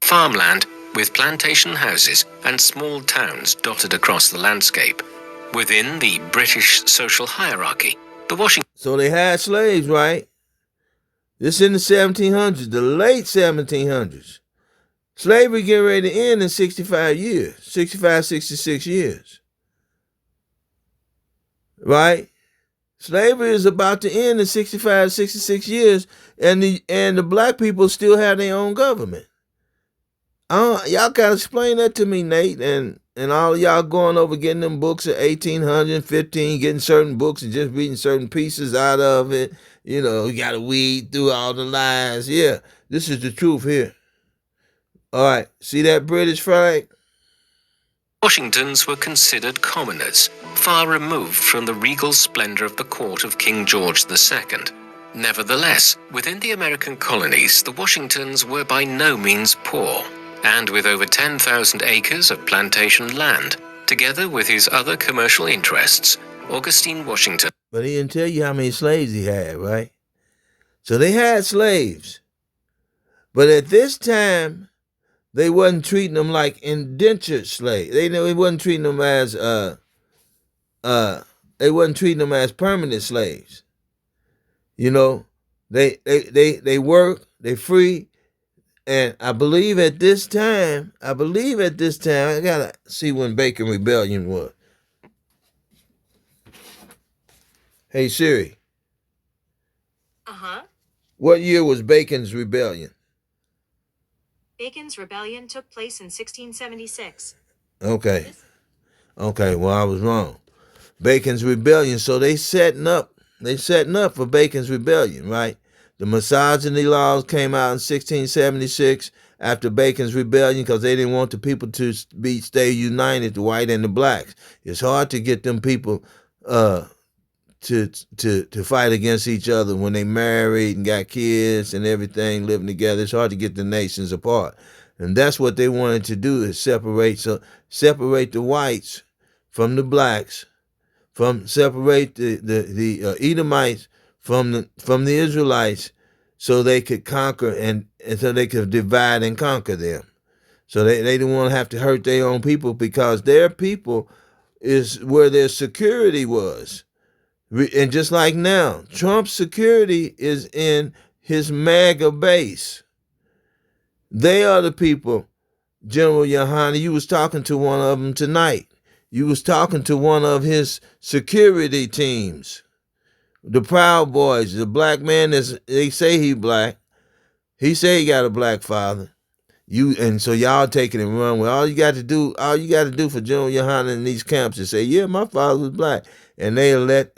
Farmland with plantation houses and small towns dotted across the landscape. Within the British social hierarchy, the Washington... So they had slaves, right? This in the 1700s, the late 1700s. Slavery getting ready to end in 66 years. right? Slavery is about to end in 65, 66 years, and the black people still have their own government. Y'all gotta explain that to me, Nate, and all y'all going over getting them books at 1800, 15, getting certain books and just reading certain pieces out of it. You know, you gotta weed through all the lies. Yeah, this is the truth here. All right, see that British flag? Washingtons were considered commoners, far removed from the regal splendor of the court of King George II. Nevertheless, within the American colonies, the Washingtons were by no means poor, and with over 10,000 acres of plantation land, together with his other commercial interests, Augustine Washington. But he didn't tell you how many slaves he had, right? So they had slaves. But at this time, they wasn't treating them like indentured slaves. They wasn't treating them as they wasn't treating them as permanent slaves. You know, they work, they free, and I believe at this time, I gotta see when Bacon Rebellion was. Hey Siri. What year was Bacon's Rebellion? Bacon's Rebellion took place in 1676. Okay, well I was wrong. Bacon's Rebellion, so they setting up for Bacon's Rebellion, right? The misogyny laws came out in 1676 after Bacon's Rebellion because they didn't want the people to stay united, the white and the blacks. It's hard to get them people to fight against each other when they married and got kids and everything, living together. It's hard to get the nations apart. And that's what they wanted to do, is separate the whites from the blacks, separate the Edomites from the Israelites, so they could conquer and so they could divide and conquer them. So they didn't want to have to hurt their own people, because their people is where their security was. And just like now, Trump's security is in his MAGA base. They are the people, General Yohana. You was talking to one of them tonight. You was talking to one of his security teams. The Proud Boys, the black man they say he black. He say he got a black father. And so y'all take it and run with all you got to do for General Yohana in these camps is say, yeah, my father was black. And they'll let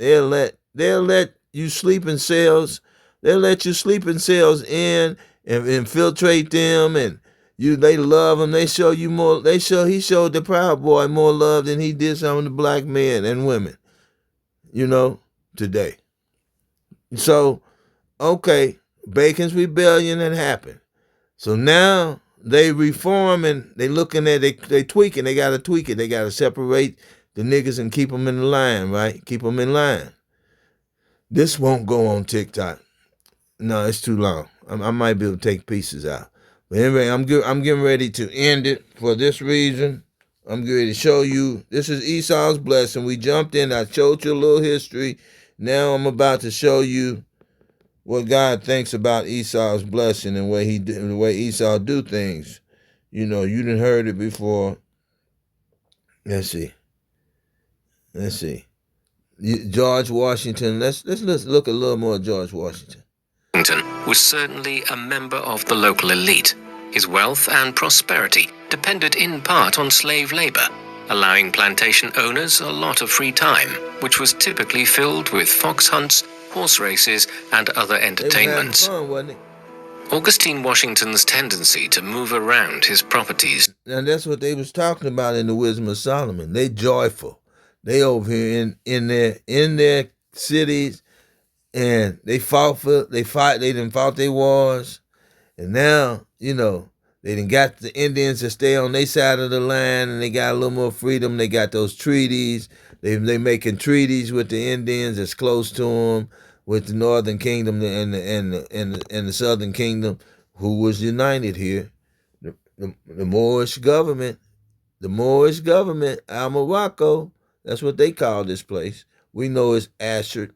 you sleep in cells. They'll let you sleep in cells and infiltrate them, and they love him. He showed the Proud Boy more love than he did some of the black men and women, today. So, okay, Bacon's Rebellion had happened. So now they reforming, they tweaking, they got to tweak it. They got to separate the niggas and keep them in the line, right? Keep them in line. This won't go on TikTok. No, it's too long. I might be able to take pieces out. But anyway, I'm getting ready to end it for this reason. I'm getting ready to show you. This is Esau's blessing. We jumped in. I showed you a little history. Now I'm about to show you what God thinks about Esau's blessing and the way Esau do things. You done heard it before. Let's see. George Washington. Let's look a little more at George Washington. Washington was certainly a member of the local elite. His wealth and prosperity depended in part on slave labor, allowing plantation owners a lot of free time, which was typically filled with fox hunts, horse races, and other entertainments. Fun, wasn't it? Augustine Washington's tendency to move around his properties. Now that's what they was talking about in the Wisdom of Solomon. They joyful. They over here in their cities, and they fought their wars, and now, they done got the Indians to stay on their side of the land, and they got a little more freedom. They got those treaties. They making treaties with the Indians that's close to them, with the Northern Kingdom and the Southern Kingdom, who was united here. The Moorish government, Al Morocco, that's what they call this place. We know it's Asher,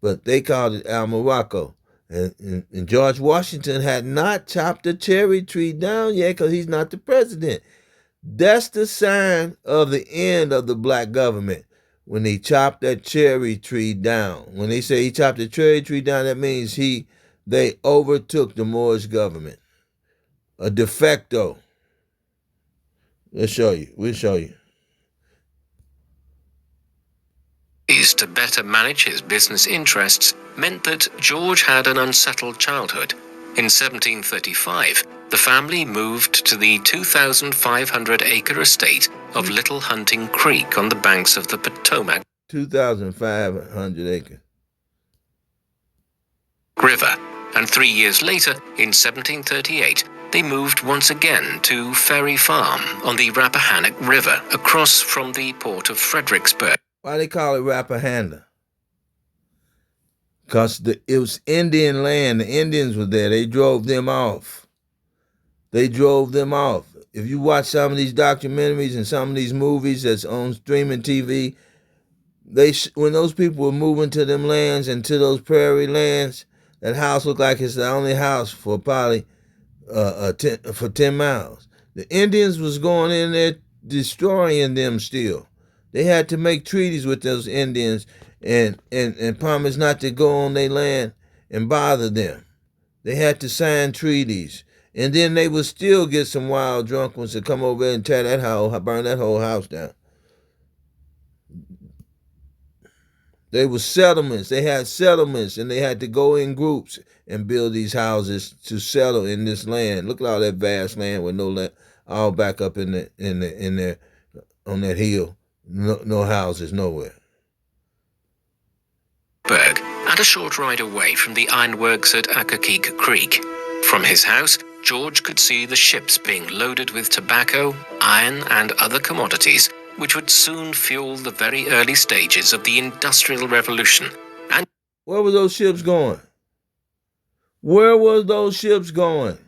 but they called it Al Morocco. And George Washington had not chopped the cherry tree down yet because he's not the president. That's the sign of the end of the black government. when he chopped that cherry tree down. When they say he chopped the cherry tree down, that means they overtook the Moorish government. A de facto. We'll show you. To better manage his business interests meant that George had an unsettled childhood. In 1735, the family moved to the 2,500-acre estate of Little Hunting Creek on the banks of the Potomac 2,500 acres. River, and 3 years later, in 1738, they moved once again to Ferry Farm on the Rappahannock River across from the port of Fredericksburg. Why they call it Rappahannock? Because it was Indian land. The Indians were there. They drove them off. If you watch some of these documentaries and some of these movies that's on streaming TV, when those people were moving to them lands and to those prairie lands, that house looked like it's the only house for probably 10 miles. The Indians was going in there destroying them still. They had to make treaties with those Indians and promise not to go on their land and bother them. They had to sign treaties. And then they would still get some wild drunk ones to come over and burn that whole house down. There were settlements. They had settlements, and they had to go in groups and build these houses to settle in this land. Look at all that vast land with no land, all back up in there on that hill. No houses nowhere. And a short ride away from the ironworks at Accokeek Creek. From his house, George could see the ships being loaded with tobacco, iron, and other commodities, which would soon fuel the very early stages of the Industrial Revolution. And where were those ships going? Where were those ships going?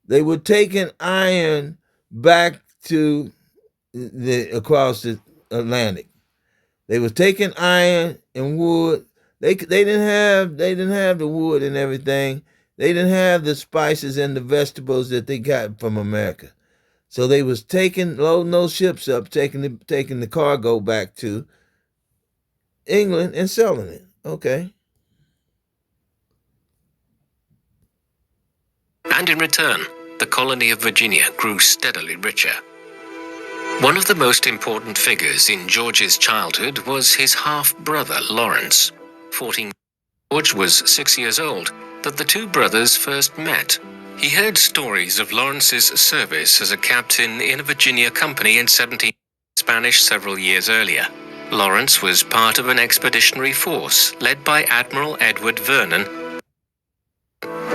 They were taking iron back to across the Atlantic. They was taking iron and wood. They didn't have the wood and everything. They didn't have the spices and the vegetables that they got from America. So they was loading those ships up, taking the cargo back to England and selling it. Okay. And in return, the colony of Virginia grew steadily richer. One of the most important figures in George's childhood was his half-brother, Lawrence. 14. George was 6 years old that the two brothers first met. He heard stories of Lawrence's service as a captain in a Virginia company in 17 Spanish several years earlier. Lawrence was part of an expeditionary force led by Admiral Edward Vernon.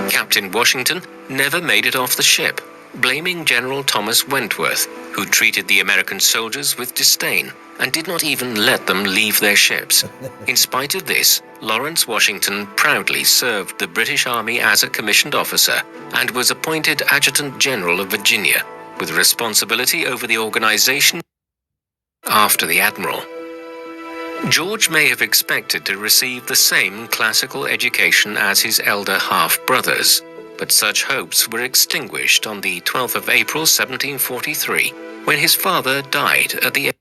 Captain Washington never made it off the ship, blaming General Thomas Wentworth, who treated the American soldiers with disdain and did not even let them leave their ships. In spite of this, Lawrence Washington proudly served the British Army as a commissioned officer and was appointed Adjutant General of Virginia, with responsibility over the organization after the Admiral. George may have expected to receive the same classical education as his elder half-brothers, but such hopes were extinguished on the 12th of April 1743, when his father died at the age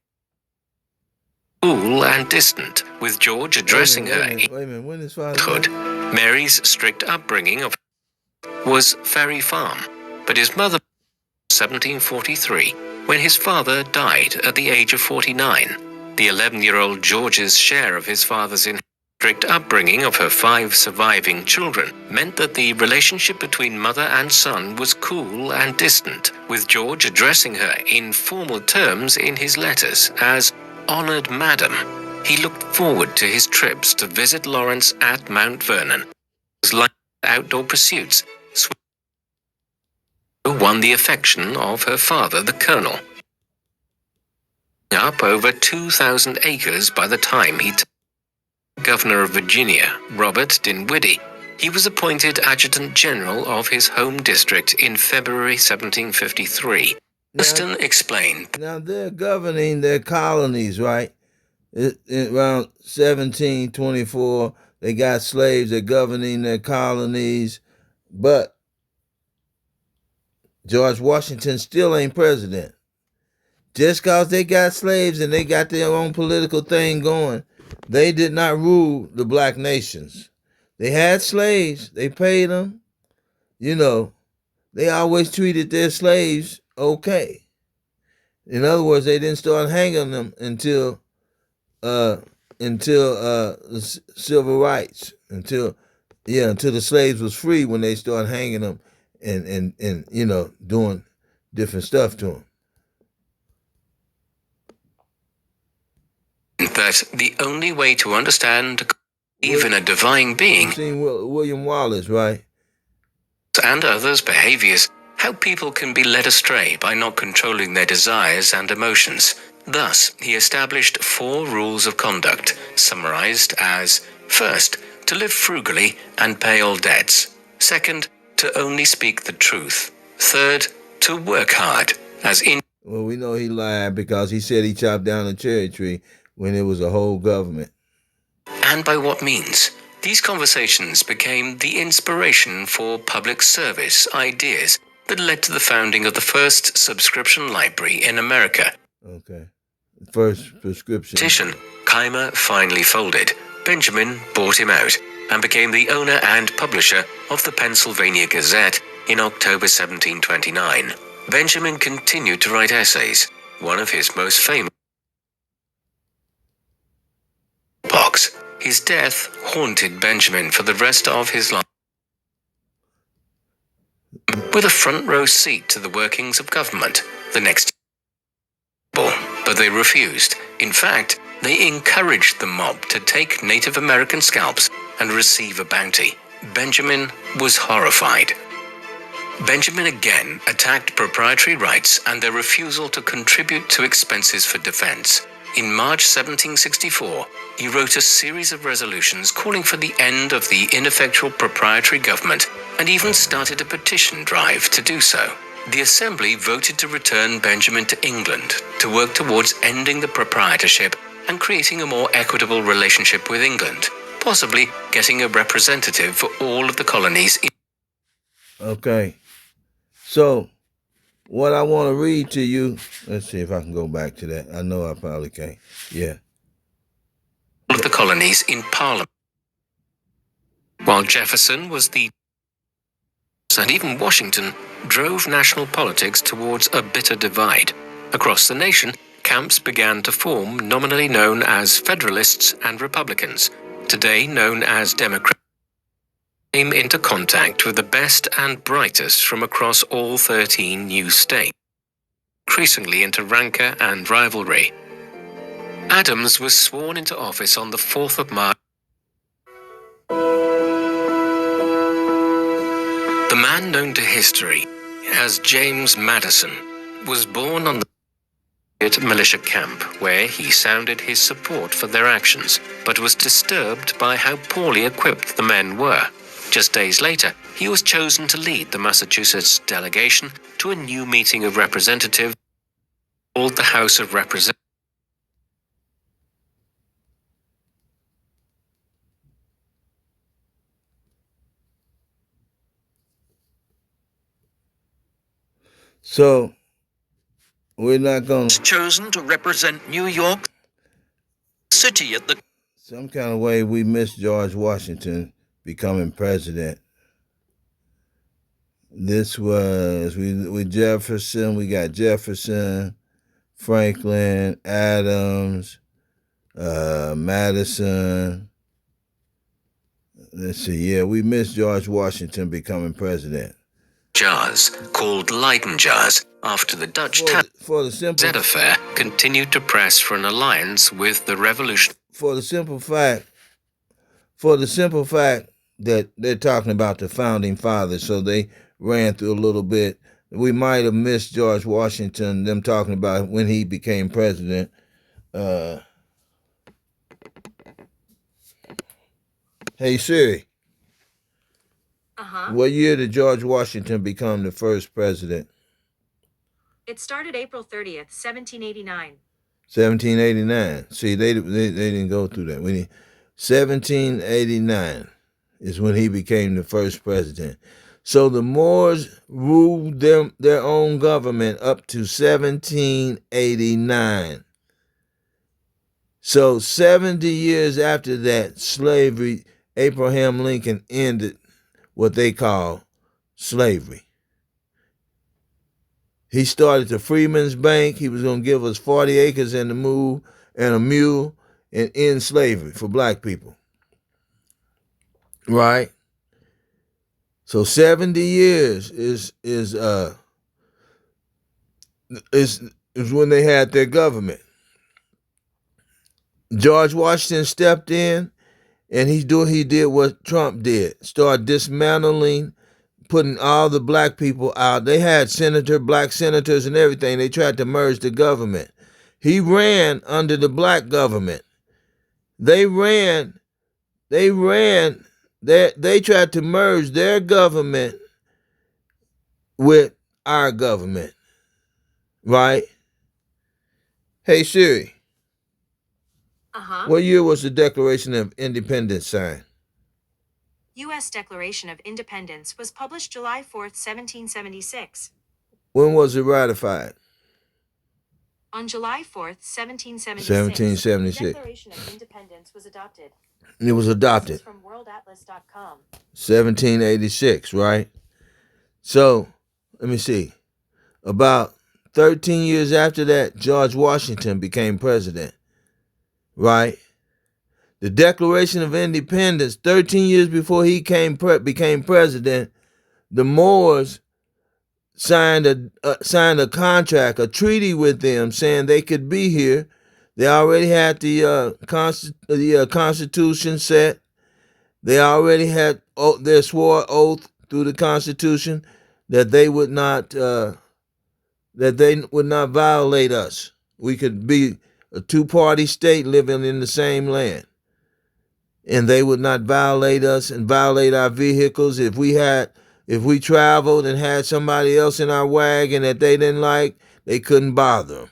cool and distant, with George addressing her in When his father childhood. Mary's strict upbringing was Ferry Farm, but his mother 1743, when his father died at the age of 49. The 11-year-old George's share of his father's strict upbringing of her 5 surviving children meant that the relationship between mother and son was cool and distant, with George addressing her in formal terms in his letters as "Honored Madam." He looked forward to his trips to visit Lawrence at Mount Vernon. His life outdoor pursuits won the affection of her father, the Colonel. Up over 2,000 acres by the time he Governor of Virginia, Robert Dinwiddie. He was appointed Adjutant General of his home district in February 1753. Liston explained. Now they're governing their colonies, right? Around 1724, they got slaves. They're governing their colonies, but George Washington still ain't president. Just because they got slaves and they got their own political thing going, they did not rule the black nations. They had slaves. They paid them. You know, they always treated their slaves okay. In other words, they didn't start hanging them uh until civil rights, until the slaves was free when they started hanging them and doing different stuff to them. That the only way to understand even a divine being You've seen William Wallace, right? and others' behaviors, how people can be led astray by not controlling their desires and emotions. Thus, he established 4 rules of conduct, summarized as: first, to live frugally and pay all debts; second, to only speak the truth; third, to work hard, as in. Well, we know he lied because he said he chopped down a cherry tree when it was a whole government. And by what means? These conversations became the inspiration for public service ideas that led to the founding of the first subscription library in America. Okay. First prescription. Petition, Keimer finally folded. Benjamin bought him out and became the owner and publisher of the Pennsylvania Gazette in October 1729. Benjamin continued to write essays. One of his most famous, Habak. His death haunted Benjamin for the rest of his life, with a front row seat to the workings of government. The next year, but they refused. In fact, they encouraged the mob to take Native American scalps and receive a bounty. Benjamin was horrified. Benjamin again attacked proprietary rights and their refusal to contribute to expenses for defense. In March 1764, he wrote a series of resolutions calling for the end of the ineffectual proprietary government and even started a petition drive to do so. The Assembly voted to return Benjamin to England to work towards ending the proprietorship and creating a more equitable relationship with England, possibly getting a representative for all of the colonies. Okay. So, what I want to read to you, let's see if I can go back to that. I know I probably can't. Yeah. All of the colonies in Parliament. While Jefferson was and even Washington drove national politics towards a bitter divide. Across the nation, camps began to form, nominally known as Federalists and Republicans, today known as Democrats, came into contact with the best and brightest from across all 13 new states, increasingly into rancor and rivalry. Adams was sworn into office on the 4th of March. The man known to history as James Madison was born on the militia camp, where he sounded his support for their actions, but was disturbed by how poorly equipped the men were. Just days later, he was chosen to lead the Massachusetts delegation to a new meeting of representatives called the House of Representatives. So, we're not going to... chosen to represent New York City at the... Some kind of way we missed George Washington becoming president. This was, with Jefferson, we got Jefferson, Franklin, Adams, Madison. Let's see, yeah, we missed George Washington becoming president. Jars, called Leyden jars, after the Dutch for the simple affair, continued to press for an alliance with the revolution. For the simple fact that they're talking about the founding fathers, so they ran through a little bit. We might have missed George Washington, them talking about when he became president. Hey Siri. What year did George Washington become the first president? It started April 30th, 1789. 1789. See, they didn't go through that. 1789 is when he became the first president. So the Moors ruled their own government up to 1789. So 70 years after that, slavery, Abraham Lincoln ended what they call slavery. He started the Freedmen's Bank. He was going to give us 40 acres and a mule and end slavery for black people. Right? So 70 years is when they had their government. George Washington stepped in and he did what Trump did. Started dismantling, putting all the black people out. They had black senators and everything. They tried to merge the government. He ran under the black government. They tried to merge their government with our government. Right? Hey Siri. What year was the Declaration of Independence signed? U.S. Declaration of Independence was published July 4th, 1776. When was it ratified? On July 4th, 1776. 1776. The Declaration of Independence was adopted. It was adopted. This is from worldatlas.com. 1786, right? So, let me see. About 13 years after that, George Washington became president, right? The Declaration of Independence, 13 years before he became president, the Moors signed a contract, a treaty with them, saying they could be here. They already had the Constitution set. They already had their swore oath through the Constitution that they would not violate us. We could be a two-party state living in the same land. And they would not violate us and violate our vehicles. If we traveled and had somebody else in our wagon that they didn't like, they couldn't bother them.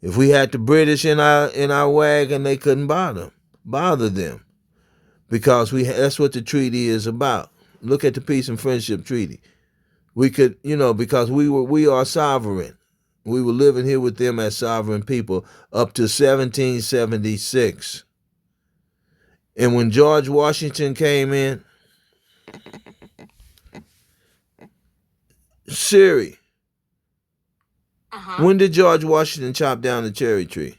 If we had the British in our wagon, they couldn't bother them. Because that's what the treaty is about. Look at the Peace and Friendship Treaty. We could, because we are sovereign. We were living here with them as sovereign people up to 1776. And when George Washington came in, Siri, when did George Washington chop down the cherry tree?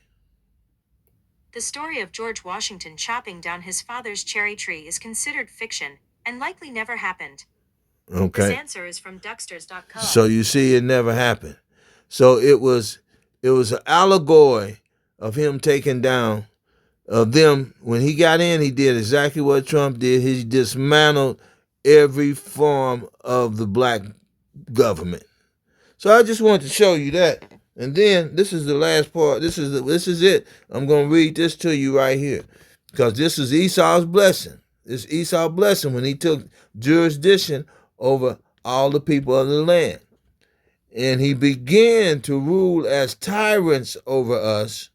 The story of George Washington chopping down his father's cherry tree is considered fiction and likely never happened. Okay. This answer is from Ducksters.com. So you see, it never happened. So it was an allegory of him taking down of them. When he got in, he did exactly what Trump did. He dismantled every form of the black government. So I just wanted to show you that. And then this is the last part. This is it. I'm going to read this to you right here. Because this is Esau's blessing. This is Esau's blessing when he took jurisdiction over all the people of the land. And he began to rule as tyrants over us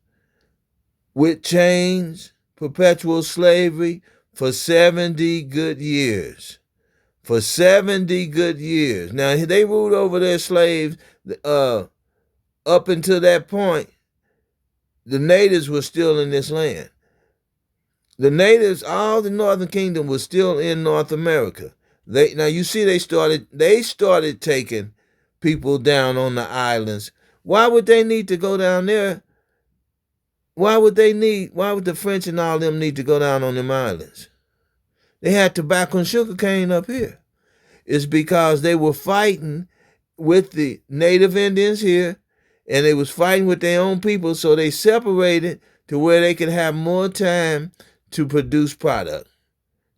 with chains, perpetual slavery for 70 good years. For 70 good years. Now, they ruled over their slaves up until that point. The natives were still in this land. The natives, all the Northern Kingdom was still in North America. Now you see they started taking people down on the islands. Why would they need to go down there? Why would the French and all them need to go down on them islands? They had tobacco and sugar cane up here. It's because they were fighting with the native Indians here, and they was fighting with their own people, so they separated to where they could have more time to produce product.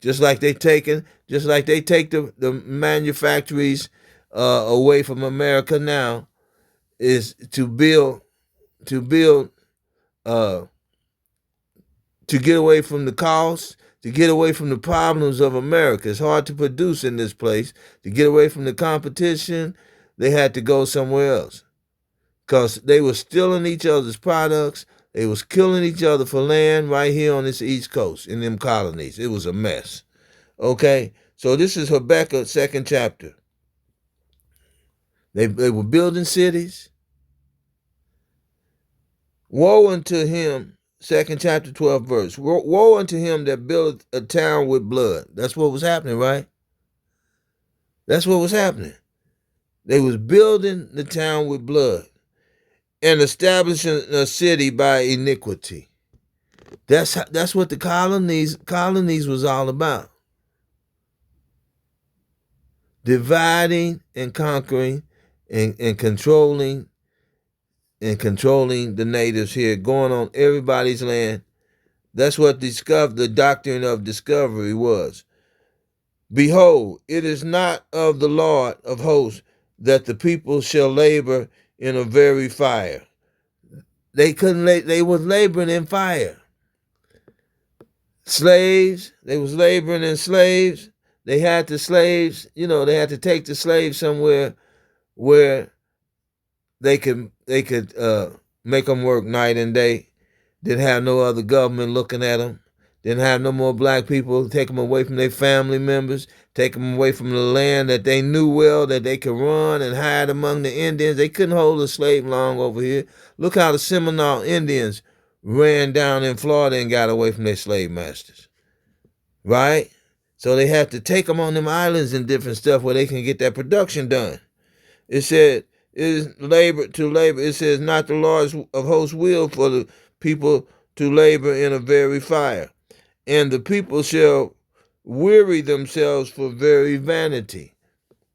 Just like they take the manufactories away from America now, is to get away from the cost, to get away from the problems of America. It's hard to produce in this place. To get away from the competition, they had to go somewhere else. Because they were stealing each other's products. They was killing each other for land right here on this East Coast in them colonies. It was a mess. Okay? So this is Habakkuk, 2nd chapter. They were building cities. Woe unto him, 2nd chapter, 12th verse. Woe unto him that buildeth a town with blood. That's what was happening, right? That's what was happening. They was building the town with blood and establishing a city by iniquity. That's what the colonies was all about. Dividing and conquering and controlling the natives here, going on everybody's land. That's what the doctrine of discovery was. Behold, it is not of the Lord of hosts that the people shall labor in a very fire. They was laboring in fire. Slaves, they was laboring in slaves. They had the slaves, they had to take the slaves somewhere where they could make them work night and day. Didn't have no other government looking at them. Didn't have no more black people. Take them away from their family members. Take them away from the land that they knew well, that they could run and hide among the Indians. They couldn't hold a slave long over here. Look how the Seminole Indians ran down in Florida and got away from their slave masters. Right? So they have to take them on them islands and different stuff where they can get that production done. It said, is labor to labor. It says, not the Lord of hosts will for the people to labor in a very fire. And the people shall weary themselves for very vanity.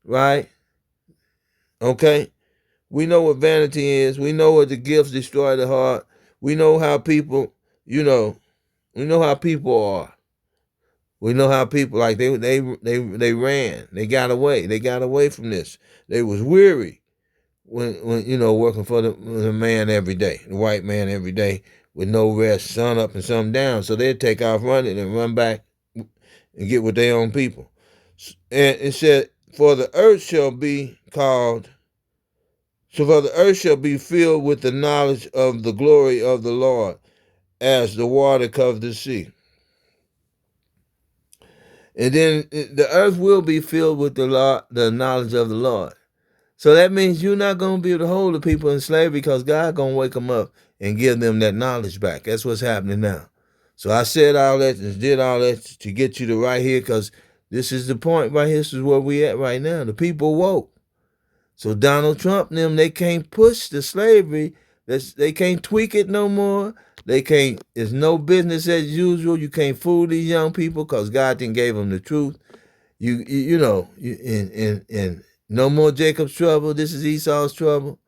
Right? Okay? We know what vanity is. We know what the gifts destroy the heart. We know how people, we know how people are. We know how people, like, they ran. They got away. They got away from this. They was weary when working for the man every day, the white man every day, with no rest, sun up and sun down. So they'd take off running and run back and get with their own people. And it said, for the earth shall be filled with the knowledge of the glory of the Lord, as the water covers the sea. And then the earth will be filled with the knowledge of the Lord. So that means you're not going to be able to hold the people in slavery, because God going to wake them up and give them that knowledge back. That's what's happening now. So I said all that and did all that to get you to right here, because this is the point right here. This is where we at right now. The people woke. So Donald Trump and them, they can't push the slavery. They can't tweak it no more. They can't. It's no business as usual. You can't fool these young people, because God didn't gave them the truth. And no more Jacob's trouble. This is Esau's trouble.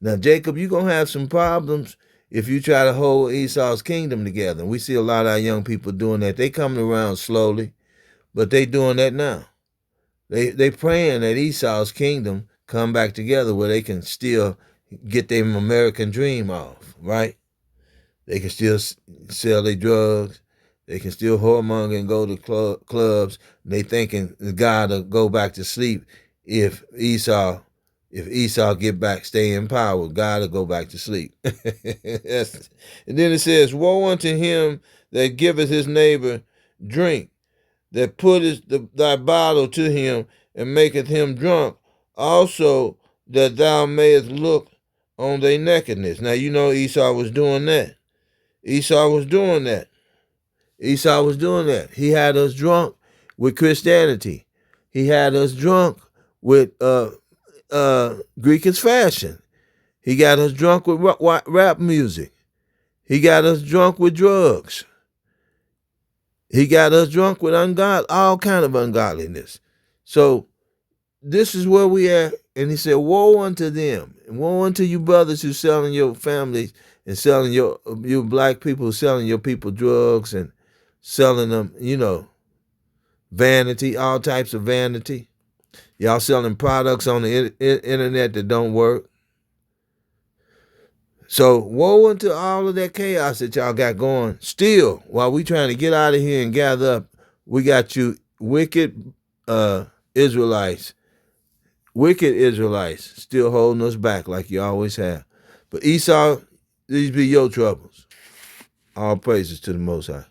Now, Jacob, you're going to have some problems if you try to hold Esau's kingdom together. And we see a lot of our young people doing that. They coming around slowly, but they doing that now. They praying that Esau's kingdom come back together where they can still get their American dream off, right? They can still sell their drugs. They can still whoremonger and go to clubs. They thinking God will go back to sleep if Esau stay in power. God will go back to sleep. And then it says, woe unto him that giveth his neighbor drink, that putteth thy bottle to him, and maketh him drunk, also that thou mayest look on their nakedness. Now, Esau was doing that. Esau was doing that. He had us drunk with Christianity. He had us drunk with Greekish fashion. He got us drunk with rap music. He got us drunk with drugs. He got us drunk with all kind of ungodliness. So this is where we are. And he said, woe unto them, and woe unto you brothers who selling your families and selling you black people, selling your people drugs and selling them, vanity, all types of vanity. Y'all selling products on the internet that don't work. So woe unto all of that chaos that y'all got going. Still, while we trying to get out of here and gather up, we got you wicked Israelites still holding us back like you always have. But Esau, these be your troubles. All praises to the Most High.